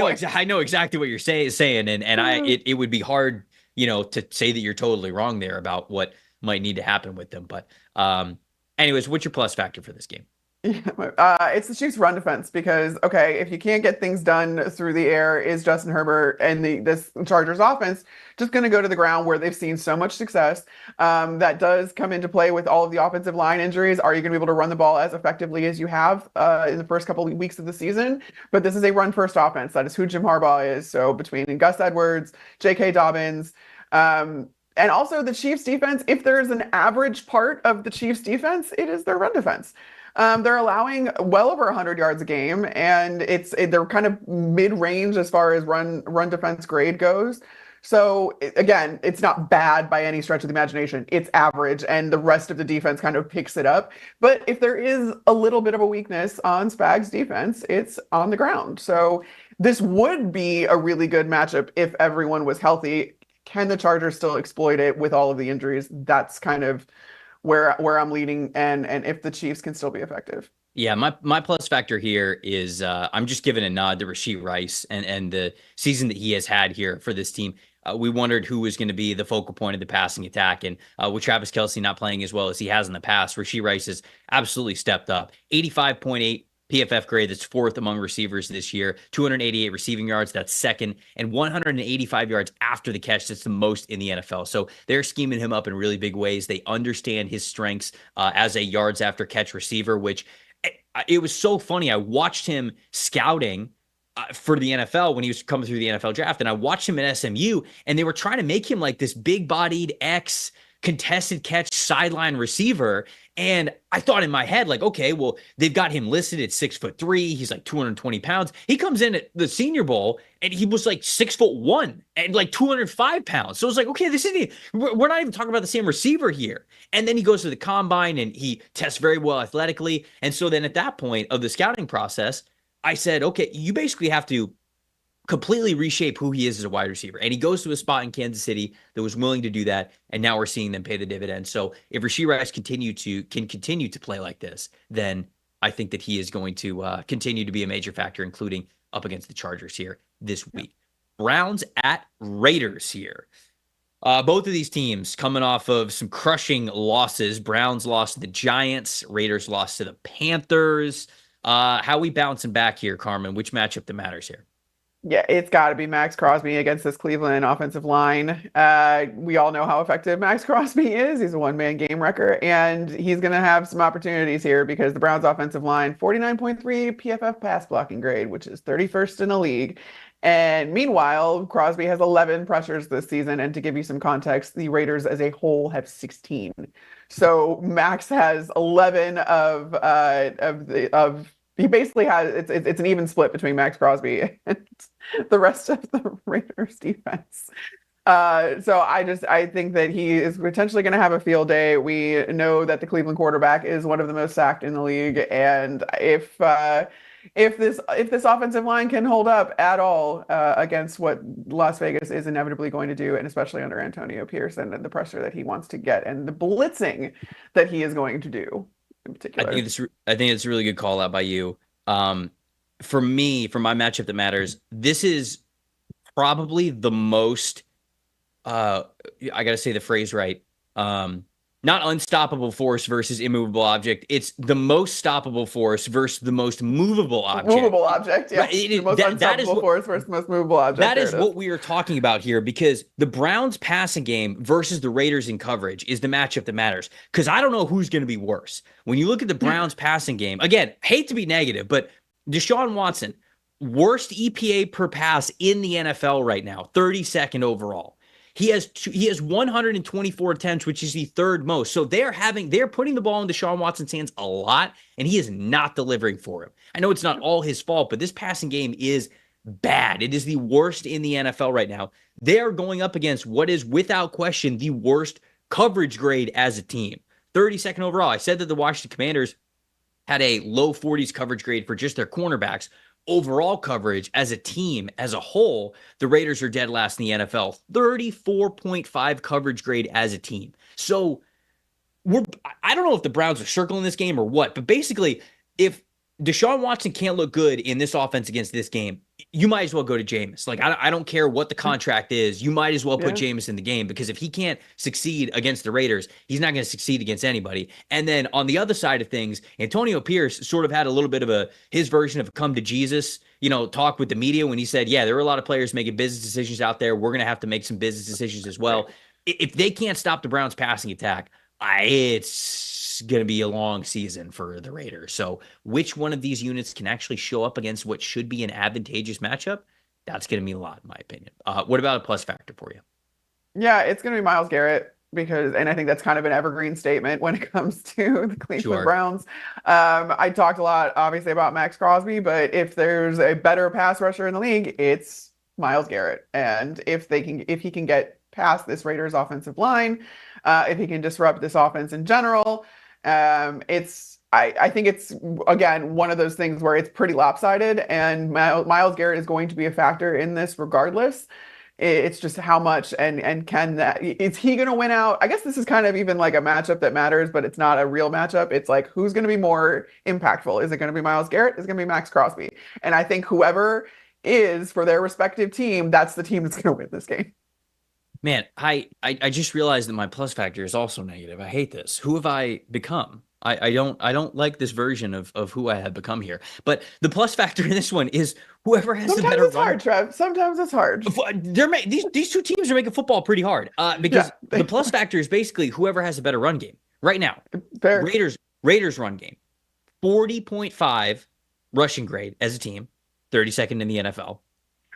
know exactly what you're saying, and it would be hard, to say that you're totally wrong there about what might need to happen with them. But anyways, what's your plus factor for this game? It's the Chiefs' run defense because, okay, if you can't get things done through the air, is Justin Herbert and this Chargers offense just going to go to the ground where they've seen so much success? That does come into play with all of the offensive line injuries. Are you going to be able to run the ball as effectively as you have in the first couple of weeks of the season? But this is a run-first offense. That is who Jim Harbaugh is. So between Gus Edwards, J.K. Dobbins, and also the Chiefs' defense, if there is an average part of the Chiefs' defense, it is their run defense. They're allowing well over 100 yards a game, and they're kind of mid-range as far as run defense grade goes. So again, it's not bad by any stretch of the imagination. It's average, and the rest of the defense kind of picks it up. But if there is a little bit of a weakness on Spags' defense, it's on the ground. So this would be a really good matchup if everyone was healthy. Can the Chargers still exploit it with all of the injuries? That's kind of where I'm leading, and if the Chiefs can still be effective. Yeah, my plus factor here is I'm just giving a nod to Rashee Rice and the season that he has had here for this team. We wondered who was going to be the focal point of the passing attack, and with Travis Kelce not playing as well as he has in the past, Rashee Rice has absolutely stepped up. 85.8 PFF grade that's fourth among receivers this year, 288 receiving yards, that's second, and 185 yards after the catch, that's the most in the NFL. So they're scheming him up in really big ways. They understand his strengths as a yards after catch receiver, which it was so funny. I watched him scouting for the NFL when he was coming through the NFL draft, and I watched him at SMU, and they were trying to make him like this big-bodied X contested catch sideline receiver. And I thought in my head, like, okay, well, they've got him listed at 6'3". He's like 220 pounds. He comes in at the Senior Bowl and he was like 6'1" and like 205 pounds. So it's like, okay, we're not even talking about the same receiver here. And then he goes to the combine and he tests very well athletically. And so then at that point of the scouting process, I said, okay, you basically have to completely reshape who he is as a wide receiver. And he goes to a spot in Kansas City that was willing to do that. And now we're seeing them pay the dividends. So if Rashee Rice can continue to play like this, then I think that he is going to continue to be a major factor, including up against the Chargers here this week. Browns at Raiders here. Both of these teams coming off of some crushing losses. Browns lost to the Giants. Raiders lost to the Panthers. How we bouncing back here, Carmen? Which matchup that matters here? Yeah, it's got to be Max Crosby against this Cleveland offensive line. We all know how effective Max Crosby is. He's a one-man game wrecker, and he's going to have some opportunities here because the Browns offensive line, 49.3 PFF pass blocking grade, which is 31st in the league. And meanwhile, Crosby has 11 pressures this season. And to give you some context, the Raiders as a whole have 16. So Max has 11 he basically has it's an even split between Max Crosby and the rest of the Raiders defense. So I think that he is potentially going to have a field day. We know that the Cleveland quarterback is one of the most sacked in the league, and if this offensive line can hold up at all against what Las Vegas is inevitably going to do, and especially under Antonio Pierce and the pressure that he wants to get and the blitzing that he is going to do. In particular. I think it's a really good call out by you. For me, for my matchup that matters, this is probably the most, I got to say the phrase right. Not unstoppable force versus immovable object. It's the most stoppable force versus the most movable object. Movable object, yeah. Right? The most unstoppable force versus the most movable object. That is what we are talking about here, because the Browns passing game versus the Raiders in coverage is the matchup that matters. Because I don't know who's going to be worse. When you look at the Browns passing game, again, hate to be negative, but Deshaun Watson, worst EPA per pass in the NFL right now, 32nd overall. He has 124 attempts, which is the third most. So they're putting the ball in Deshaun Watson's hands a lot, and he is not delivering for him. I know it's not all his fault, but this passing game is bad. It is the worst in the NFL right now. They are going up against what is without question the worst coverage grade as a team. 32nd overall. I said that the Washington Commanders had a low 40s coverage grade for just their cornerbacks. Overall coverage as a team, as a whole, the Raiders are dead last in the NFL. 34.5 coverage grade as a team. So I don't know if the Browns are circling this game or what, but basically, if Deshaun Watson can't look good in this offense against this game, you might as well go to Jameis. Like, I don't care what the contract is. You might as well put Jameis in the game, because if he can't succeed against the Raiders, he's not going to succeed against anybody. And then on the other side of things, Antonio Pierce sort of had a little bit of his version of a come to Jesus, talk with the media when he said, yeah, there were a lot of players making business decisions out there. We're going to have to make some business decisions as well. If they can't stop the Browns passing attack, it's going to be a long season for the Raiders. So which one of these units can actually show up against what should be an advantageous matchup? That's going to mean a lot, in my opinion. What about a plus factor for you? Yeah, it's going to be Myles Garrett, and I think that's kind of an evergreen statement when it comes to the Cleveland Browns. I talked a lot, obviously, about Max Crosby, but if there's a better pass rusher in the league, it's Myles Garrett. And if he can get past this Raiders offensive line, if he can disrupt this offense in general, I think it's, again, one of those things where it's pretty lopsided, and Myles Garrett is going to be a factor in this regardless. It's just how much and is he going to win out? I guess this is kind of even like a matchup that matters, but it's not a real matchup. It's like, who's going to be more impactful? Is it going to be Myles Garrett? Is it going to be Max Crosby? And I think whoever is for their respective team, that's the team that's going to win this game. Man, I just realized that my plus factor is also negative. I hate this. Who have I become? I don't like this version of who I have become here. But the plus factor in this one is whoever has the Sometimes better it's hard, Trev. Sometimes it's hard. These two teams are making football pretty hard. Because Yeah, the plus factor is basically whoever has a better run game right now. fair. Raiders run game, 40.5 rushing grade as a team, 32nd in the NFL.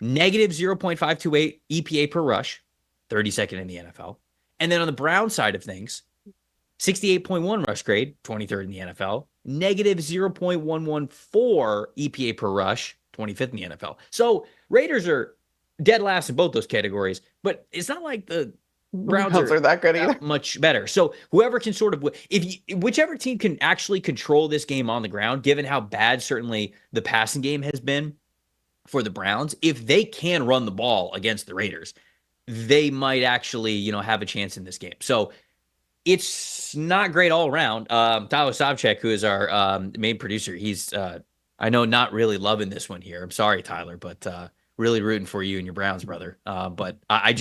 Negative 0.528 EPA per rush, 32nd in the NFL. And then on the Brown side of things, 68.1 rush grade, 23rd in the NFL. Negative 0.114 EPA per rush, 25th in the NFL. So Raiders are dead last in both those categories, but it's not like the Browns are that good either. much better. So whoever can sort of, whichever team can actually control this game on the ground, given how bad certainly the passing game has been for the Browns, if they can run the ball against the Raiders, they might actually, have a chance in this game. So it's not great all around. Tyler Sobchak, who is our main producer, he's, I know, not really loving this one here. I'm sorry, Tyler, but really rooting for you and your Browns, brother. But I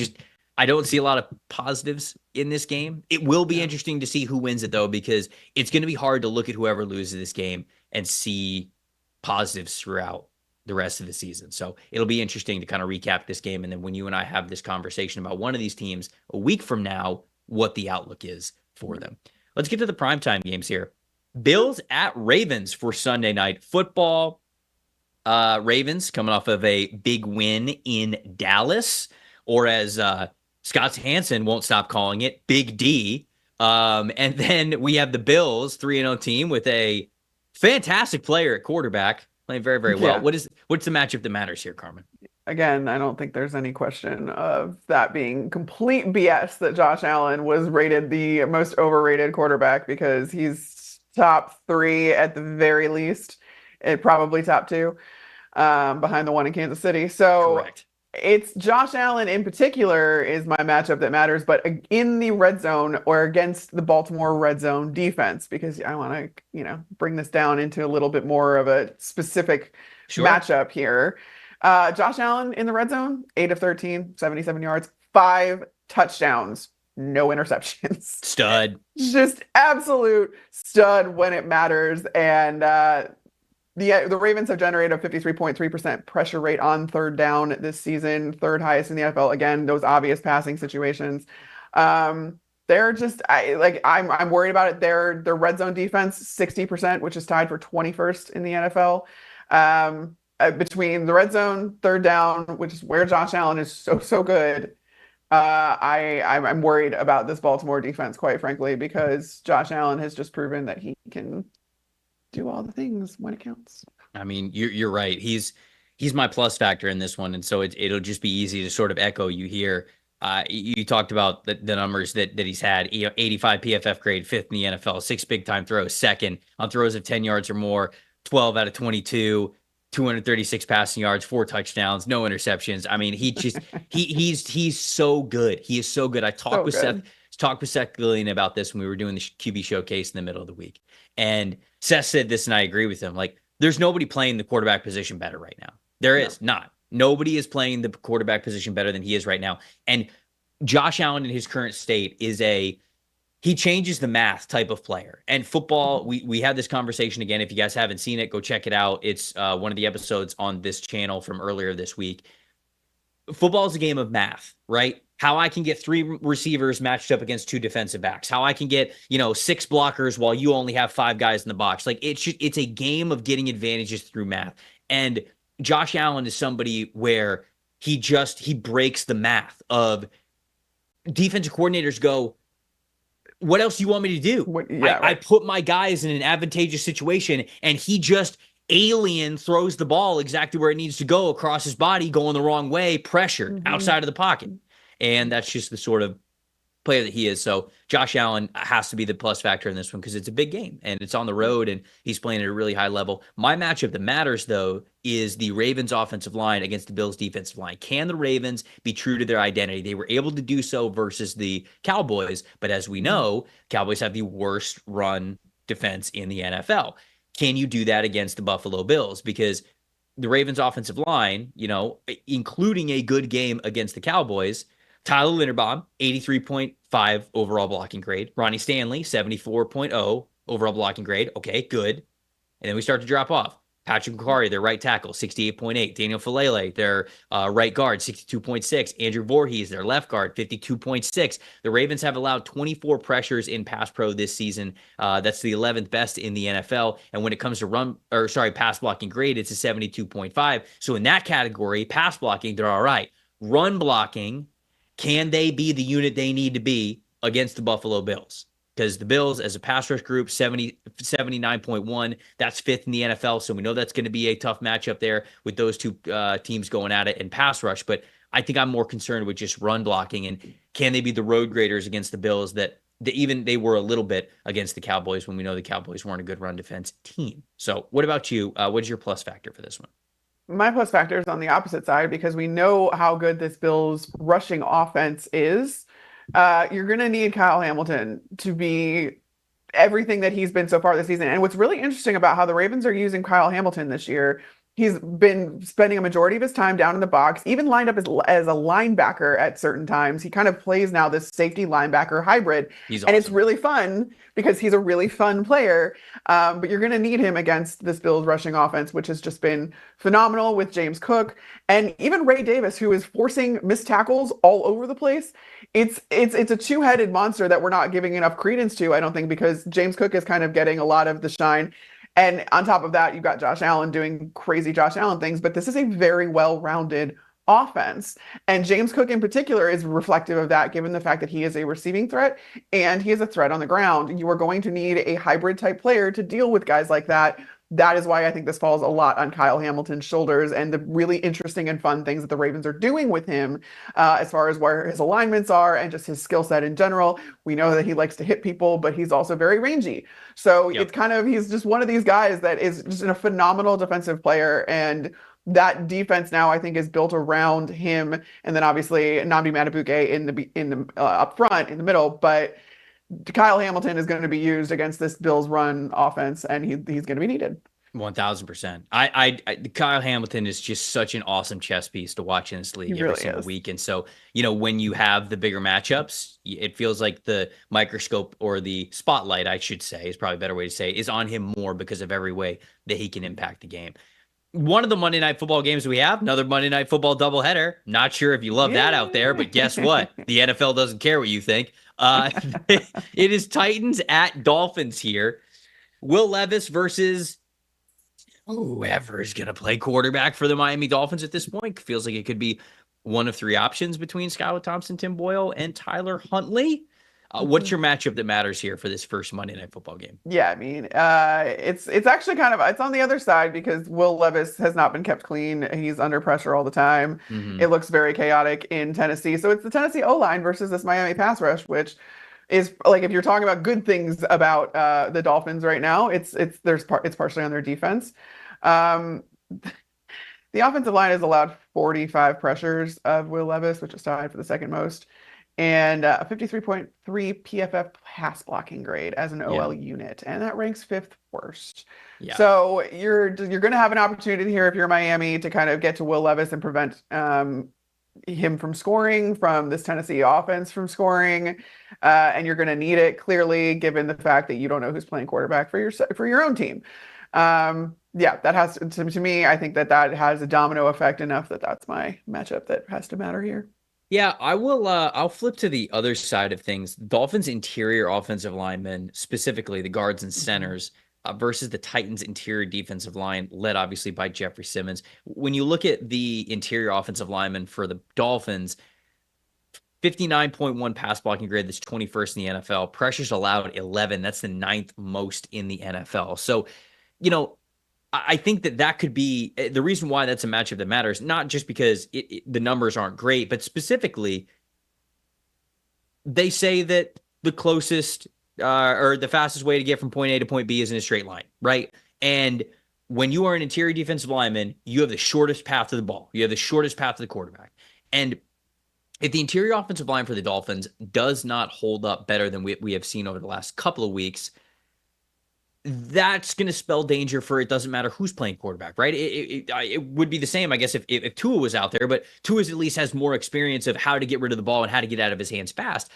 don't see a lot of positives in this game. It will be interesting to see who wins it, though, because it's going to be hard to look at whoever loses this game and see positives throughout the rest of the season. So it'll be interesting to kind of recap this game. And then when you and I have this conversation about one of these teams a week from now, what the outlook is for them. Let's get to the primetime games here. Bills at Ravens for Sunday Night Football. Ravens coming off of a big win in Dallas, or as Scott Hansen won't stop calling it, Big D. And then we have the Bills 3-0 team with a fantastic player at quarterback, playing very, very well. Yeah. What's the matchup that matters here, Carmen? Again, I don't think there's any question of that being complete BS that Josh Allen was rated the most overrated quarterback, because he's top 3 at the very least, and probably top 2, behind the one in Kansas City. So Correct. It's Josh Allen in particular is my matchup that matters, but in the red zone or against the Baltimore red zone defense, because I want to, bring this down into a little bit more of a specific matchup here. Josh Allen in the red zone, 8 of 13, 77 yards, 5 touchdowns, no interceptions. Stud. Just absolute stud when it matters. And the Ravens have generated a 53.3% pressure rate on third down this season, third highest in the NFL. Again, those obvious passing situations. They're just I'm worried about it. Their red zone defense, 60%, which is tied for 21st in the NFL. Between the red zone, third down, which is where Josh Allen is so good. I'm worried about this Baltimore defense, quite frankly, because Josh Allen has just proven that he can do all the things when it counts. I mean, you're right. He's my plus factor in this one, and so it'll just be easy to sort of echo you here. You talked about the numbers that he's had. 85 PFF grade, 5th in the NFL, 6 big time throws, 2nd on throws of 10 yards or more, 12 out of 22. 236 passing yards, 4 touchdowns, no interceptions. I mean, he's so good. He is so good. I talked with Seth Gillian about this when we were doing the QB showcase in the middle of the week. And Seth said this, and I agree with him. Like, there's nobody playing the quarterback position better right now. There is not. Nobody is playing the quarterback position better than he is right now. And Josh Allen in his current state is he changes the math type of player. And football, we had this conversation again. If you guys haven't seen it, go check it out. It's one of the episodes on this channel from earlier this week. Football is a game of math, right? How I can get 3 receivers matched up against 2 defensive backs. How I can get, 6 blockers while you only have 5 guys in the box. Like, it's a game of getting advantages through math. And Josh Allen is somebody where he breaks the math of defensive coordinators go, what else do you want me to do? I put my guys in an advantageous situation, and he just alien throws the ball exactly where it needs to go across his body, going the wrong way, pressured outside of the pocket. And that's just the sort of player that he is. So Josh Allen has to be the plus factor in this one because it's a big game and it's on the road and he's playing at a really high level. My matchup that matters, though, is the Ravens offensive line against the Bills defensive line. Can the Ravens be true to their identity? They were able to do so versus the Cowboys, but as we know, Cowboys have the worst run defense in the NFL. Can you do that against the Buffalo Bills? Because the Ravens offensive line, including a good game against the Cowboys, Tyler Linderbaum, 83.5 overall blocking grade. Ronnie Stanley, 74.0 overall blocking grade. Okay, good. And then we start to drop off. Patrick McCarry, their right tackle, 68.8. Daniel Falele, their right guard, 62.6. Andrew Voorhees, their left guard, 52.6. The Ravens have allowed 24 pressures in pass pro this season. That's the 11th best in the NFL. And when it comes to pass blocking grade, it's a 72.5. So in that category, pass blocking, they're all right. Run blocking, can they be the unit they need to be against the Buffalo Bills? Because the Bills, as a pass rush group, 79.1, that's fifth in the NFL. So we know that's going to be a tough matchup there with those two teams going at it in pass rush. But I think I'm more concerned with just run blocking. And can they be the road graders against the Bills that even they were a little bit against the Cowboys when we know the Cowboys weren't a good run defense team? So what about you? What is your plus factor for this one? My plus factor is on the opposite side because we know how good this Bills rushing offense is. You're going to need Kyle Hamilton to be everything that he's been so far this season. And what's really interesting about how the Ravens are using Kyle Hamilton this year, he's been spending a majority of his time down in the box, even lined up as a linebacker at certain times. He kind of plays now this safety linebacker hybrid. He's and awesome. It's really fun because he's a really fun player. But you're going to need him against this Bills rushing offense, which has just been phenomenal with James Cook and even Ray Davis, who is forcing missed tackles all over the place. It's a two-headed monster that we're not giving enough credence to, I don't think, because James Cook is kind of getting a lot of the shine. And on top of that, you've got Josh Allen doing crazy Josh Allen things, but this is a very well-rounded offense. And James Cook in particular is reflective of that, given the fact that he is a receiving threat and he is a threat on the ground. You are going to need a hybrid type player to deal with guys like that. That is why I think this falls a lot on Kyle Hamilton's shoulders and the really interesting and fun things that the Ravens are doing with him as far as where his alignments are and just his skill set in general. We know that he likes to hit people, but he's also very rangy. So It's kind of, he's just one of these guys that is just a phenomenal defensive player. And that defense now, I think, is built around him. And then obviously Nnamdi Madubuike in the up front, in the middle. But Kyle Hamilton is going to be used against this Bills run offense, and he's going to be needed. 1000%. I Kyle Hamilton is just such an awesome chess piece to watch in this league every single week. And so, when you have the bigger matchups, it feels like the microscope or the spotlight, I should say, is probably a better way to say, is on him more because of every way that he can impact the game. One of the Monday Night Football games we have, another Monday Night Football doubleheader. Not sure if you love that out there, but guess what? The NFL doesn't care what you think. It is Titans at Dolphins here. Will Levis versus whoever is going to play quarterback for the Miami Dolphins at this point. Feels like it could be one of three options between Skylar Thompson, Tim Boyle, and Tyler Huntley. What's your matchup that matters here for this first Monday Night Football game? Yeah, I mean, it's actually kind of, it's on the other side because Will Levis has not been kept clean. He's under pressure all the time. Mm-hmm. It looks very chaotic in Tennessee. So it's the Tennessee O-line versus this Miami pass rush, which is like, if you're talking about good things about the Dolphins right now, it's partially on their defense. The offensive line has allowed 45 pressures of Will Levis, which is tied for the second most. And a 53.3 PFF pass blocking grade as an OL unit, and that ranks fifth worst. Yeah. So you're going to have an opportunity here if you're Miami to kind of get to Will Levis and prevent him from scoring, from this Tennessee offense from scoring, and you're going to need it clearly, given the fact that you don't know who's playing quarterback for your own team. That has to me. I think that has a domino effect enough that's my matchup that has to matter here. Yeah, I will. I'll flip to the other side of things. Dolphins' interior offensive linemen, specifically the guards and centers, versus the Titans' interior defensive line, led obviously by Jeffrey Simmons. When you look at the interior offensive linemen for the Dolphins, 59.1 pass blocking grade, that's 21st in the NFL. Pressures allowed 11. That's the 9th most in the NFL. So, I think that could be the reason why that's a matchup that matters, not just because the numbers aren't great, but specifically, they say that the closest or the fastest way to get from point A to point B is in a straight line, right? And when you are an interior defensive lineman, you have the shortest path to the ball. You have the shortest path to the quarterback. And if the interior offensive line for the Dolphins does not hold up better than we have seen over the last couple of weeks, that's going to spell danger for it doesn't matter who's playing quarterback, right? It would be the same, I guess, if Tua was out there, but Tua at least has more experience of how to get rid of the ball and how to get out of his hands fast.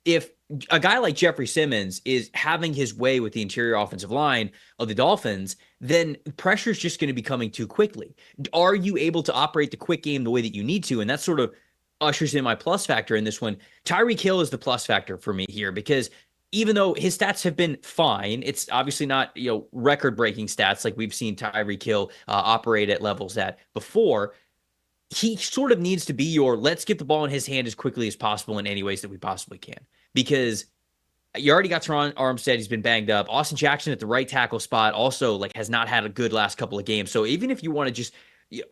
if a guy like Jeffrey Simmons is having his way with the interior offensive line of the Dolphins, then pressure is just going to be coming too quickly. Are you able to operate the quick game the way that you need to? And that sort of ushers in my plus factor in this one. Tyreek Hill is the plus factor for me here, because even though his stats have been fine, it's obviously not, record-breaking stats like we've seen Tyreek Hill operate at levels at before. He sort of needs to be your, let's get the ball in his hand as quickly as possible in any ways that we possibly can. Because you already got Teron Armstead, he's been banged up. Austin Jackson at the right tackle spot also has not had a good last couple of games. So even if you want to just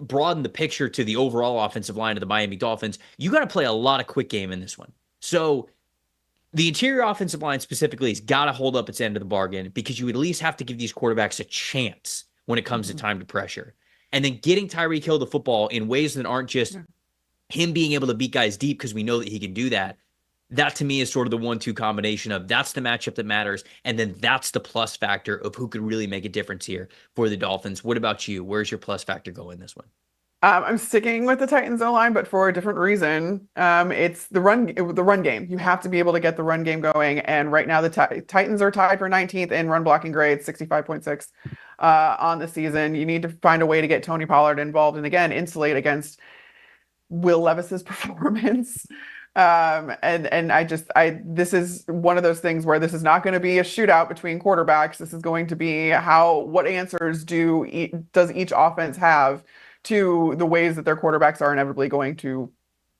broaden the picture to the overall offensive line of the Miami Dolphins, you got to play a lot of quick game in this one. So the interior offensive line specifically has got to hold up its end of the bargain, because you at least have to give these quarterbacks a chance when it comes to time to pressure. And then getting Tyreek Hill the football in ways that aren't just him being able to beat guys deep because we know that he can do that. That to me is sort of the 1-2 combination of that's the matchup that matters. And then that's the plus factor of who could really make a difference here for the Dolphins. What about you? Where's your plus factor go in this one? I'm sticking with the Titans O-line, but for a different reason. It's the run game. You have to be able to get the run game going. And right now, the Titans are tied for 19th in run blocking grade, 65.6 on the season. You need to find a way to get Tony Pollard involved, and again, insulate against Will Levis's performance. This is one of those things where this is not going to be a shootout between quarterbacks. This is going to be what answers does each offense have to the ways that their quarterbacks are inevitably going to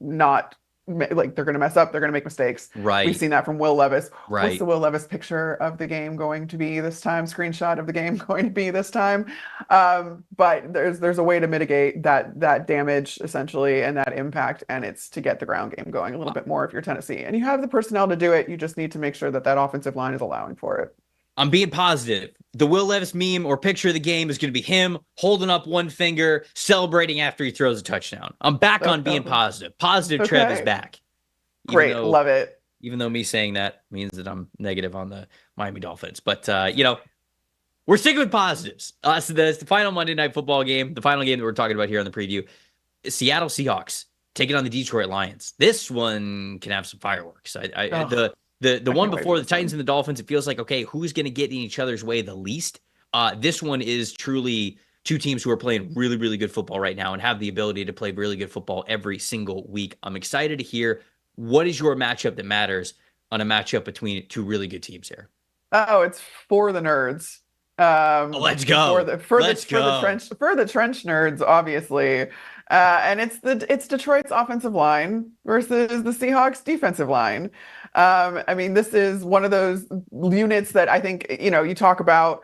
not, they're going to mess up, they're going to make mistakes. Right. We've seen that from Will Levis. Right. What's the Will Levis picture of the game going to be this time? Screenshot of the game going to be this time? But there's a way to mitigate that damage essentially and that impact, and it's to get the ground game going a little bit more if you're Tennessee. And you have the personnel to do it. You just need to make sure that offensive line is allowing for it. I'm being positive. The Will Levis meme or picture of the game is going to be him holding up one finger, celebrating after he throws a touchdown. I'm back on being positive. Positive Trev is back. Great. Love it. Even though me saying that means that I'm negative on the Miami Dolphins. But, we're sticking with positives. So the final Monday Night Football game, the final game that we're talking about here on the preview, Seattle Seahawks taking on the Detroit Lions. This one can have some fireworks. The one before the Titans and the Dolphins, it feels like, okay, who's going to get in each other's way the least? This one is truly two teams who are playing really, really good football right now and have the ability to play really good football every single week. I'm excited to hear, what is your matchup that matters on a matchup between two really good teams here? Oh, it's for the nerds. Let's go. For the trench nerds, obviously. And it's Detroit's offensive line versus the Seahawks defensive line. This is one of those units that I think, you talk about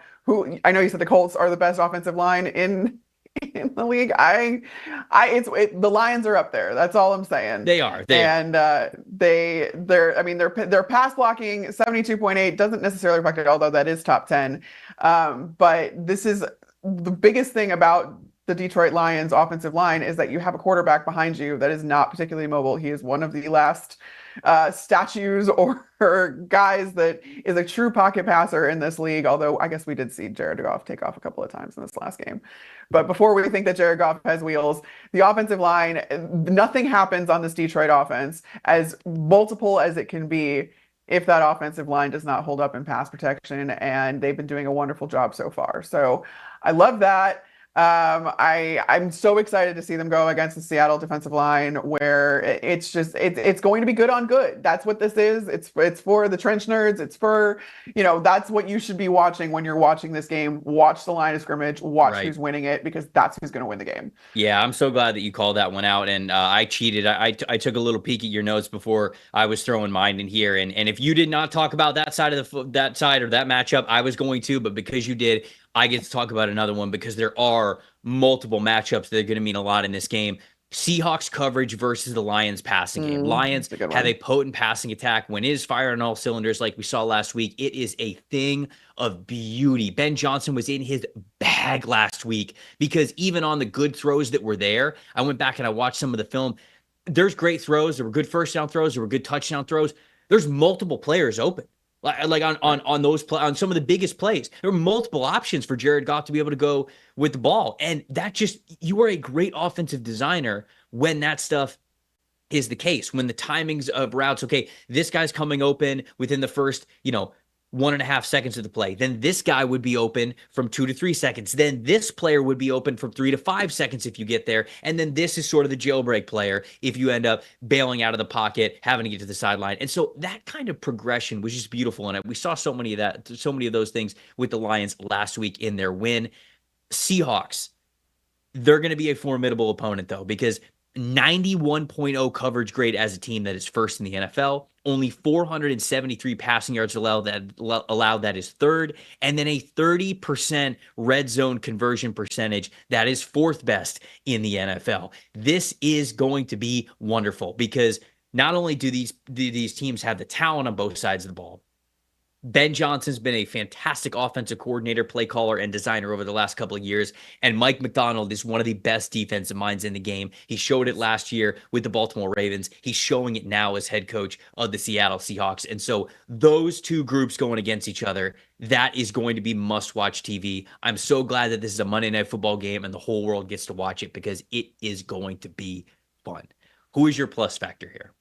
I know you said the Colts are the best offensive line in the league. The Lions are up there. That's all I'm saying. They are. Their pass blocking 72.8 doesn't necessarily reflect it, although that is top 10. But this is the biggest thing about the Detroit Lions offensive line is that you have a quarterback behind you that is not particularly mobile. He is one of the last statues or guys that is a true pocket passer in this league, although I guess we did see Jared Goff take off a couple of times in this last game. But before we think that Jared Goff has wheels, the offensive line, nothing happens on this Detroit offense, as multiple as it can be, if that offensive line does not hold up in pass protection, and they've been doing a wonderful job so far. So I love that. I'm so excited to see them go against the Seattle defensive line, where it's going to be good on good. That's what this is. It's for the trench nerds. It's for, that's what you should be watching when you're watching this game. Watch the line of scrimmage, watch who's winning it, because that's who's going to win the game. Yeah, I'm so glad that you called that one out, and I cheated. I took a little peek at your notes before I was throwing mine in here, and if you did not talk about that side of that matchup, I was going to, but because you did, I get to talk about another one, because there are multiple matchups that are going to mean a lot in this game. Seahawks coverage versus the Lions passing game. Lions have a potent passing attack. When it is firing on all cylinders like we saw last week, it is a thing of beauty. Ben Johnson was in his bag last week, because even on the good throws that were there, I went back and I watched some of the film. There's great throws. There were good first down throws. There were good touchdown throws. There's multiple players open. Like on those on some of the biggest plays, there are multiple options for Jared Goff to be able to go with the ball, and that you are a great offensive designer when that stuff is the case. When the timings of routes, okay, this guy's coming open within the first, 1.5 seconds of the play. Then this guy would be open from 2 to 3 seconds. Then this player would be open from 3 to 5 seconds if you get there. And then this is sort of the jailbreak player if you end up bailing out of the pocket, having to get to the sideline. And so that kind of progression was just beautiful. And we saw so many of those things with the Lions last week in their win. Seahawks, they're going to be a formidable opponent, though, because 91.0 coverage grade as a team that is first in the NFL. Only 473 passing yards allowed, that is third. And then a 30% red zone conversion percentage that is fourth best in the NFL. This is going to be wonderful because not only do these teams have the talent on both sides of the ball, Ben Johnson's been a fantastic offensive coordinator, play caller, and designer over the last couple of years. And Mike Macdonald is one of the best defensive minds in the game. He showed it last year with the Baltimore Ravens. He's showing it now as head coach of the Seattle Seahawks. And so those two groups going against each other, that is going to be must-watch TV. I'm so glad that this is a Monday Night Football game and the whole world gets to watch it because it is going to be fun. Who is your plus factor here?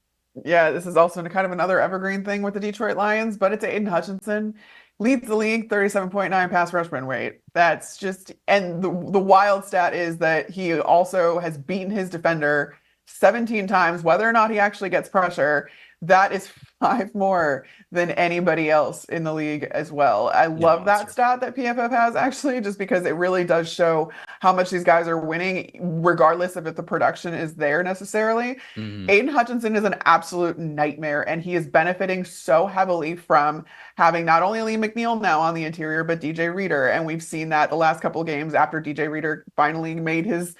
Yeah, this is also kind of another evergreen thing with the Detroit Lions, but it's Aiden Hutchinson. Leads the league, 37.9 pass rush win rate. That's just, and the wild stat is that he also has beaten his defender 17 times, whether or not he actually gets pressure. That is 5 more than anybody else in the league as well. I love that stat that PFF has, actually, just because it really does show how much these guys are winning, regardless of if the production is there necessarily. Aiden Hutchinson is an absolute nightmare, and he is benefiting so heavily from having not only Lee McNeil now on the interior, but DJ Reader. And we've seen that the last couple of games after DJ Reader finally made his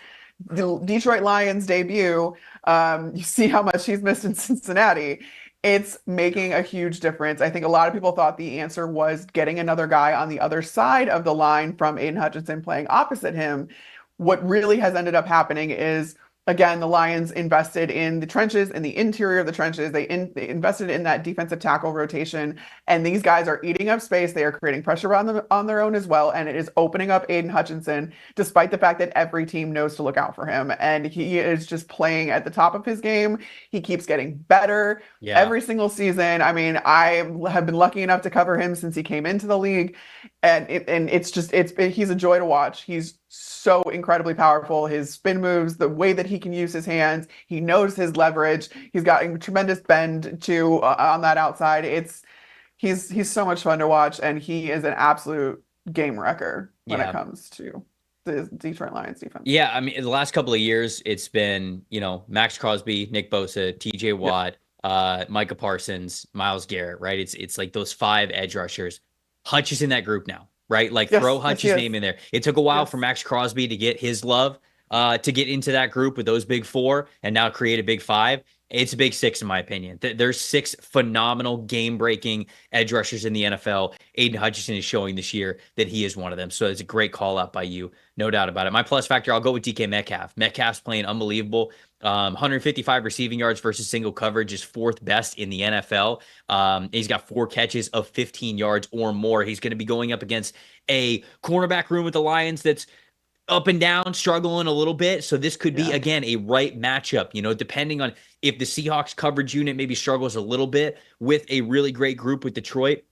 Detroit Lions debut. You see how much he's missed in Cincinnati. It's making a huge difference. I think a lot of people thought the answer was getting another guy on the other side of the line from Aiden Hutchinson playing opposite him. What really has ended up happening is, again, the Lions invested in the trenches, in the interior of the trenches. They invested in that defensive tackle rotation, and these guys are eating up space. They are creating pressure on their own as well, and it is opening up Aiden Hutchinson, despite the fact that every team knows to look out for him. And he is just playing at the top of his game. He keeps getting better every single season. I mean, I have been lucky enough to cover him since he came into the league, and he's a joy to watch. He's so incredibly powerful. His spin moves, the way that he can use his hands, he knows his leverage. He's got a tremendous bend too on that outside. He's so much fun to watch, and he is an absolute game wrecker when it comes to the Detroit Lions defense. Yeah, I mean, in the last couple of years, it's been, Max Crosby, Nick Bosa, TJ Watt, Micah Parsons, Myles Garrett, right? It's like those 5 edge rushers. Hutch is in that group now, right? Like throw Hutch's name in there. It took a while for Max Crosby to get his love, to get into that group with those big 4 and now create a big 5. It's a big 6 in my opinion. There's 6 phenomenal game-breaking edge rushers in the NFL. Aiden Hutchinson is showing this year that he is one of them. So it's a great call out by you, no doubt about it. My plus factor, I'll go with DK Metcalf. Metcalf's playing unbelievable. 155 receiving yards versus single coverage is 4th best in the NFL. He's got 4 catches of 15 yards or more. He's going to be going up against a cornerback room with the Lions that's up and down, struggling a little bit. So this could be, again, a right matchup, depending on if the Seahawks coverage unit maybe struggles a little bit with a really great group with Detroit.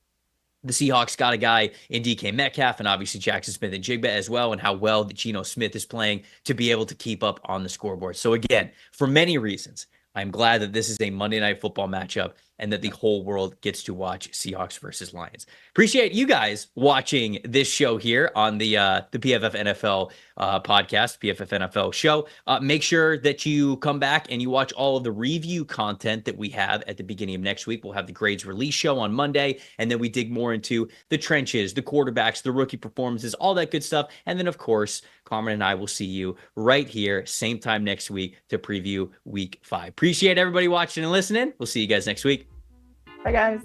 The Seahawks got a guy in DK Metcalf and obviously Jackson Smith-Njigba as well, and how well that Geno Smith is playing to be able to keep up on the scoreboard. So again, for many reasons, I'm glad that this is a Monday Night Football matchup and that the whole world gets to watch Seahawks versus Lions. Appreciate you guys watching this show here on the PFF NFL podcast, PFF NFL show. Make sure that you come back and you watch all of the review content that we have at the beginning of next week. We'll have the grades release show on Monday, and then we dig more into the trenches, the quarterbacks, the rookie performances, all that good stuff. And then, of course, Carmen and I will see you right here, same time next week to preview Week 5. Appreciate everybody watching and listening. We'll see you guys next week. Bye, guys.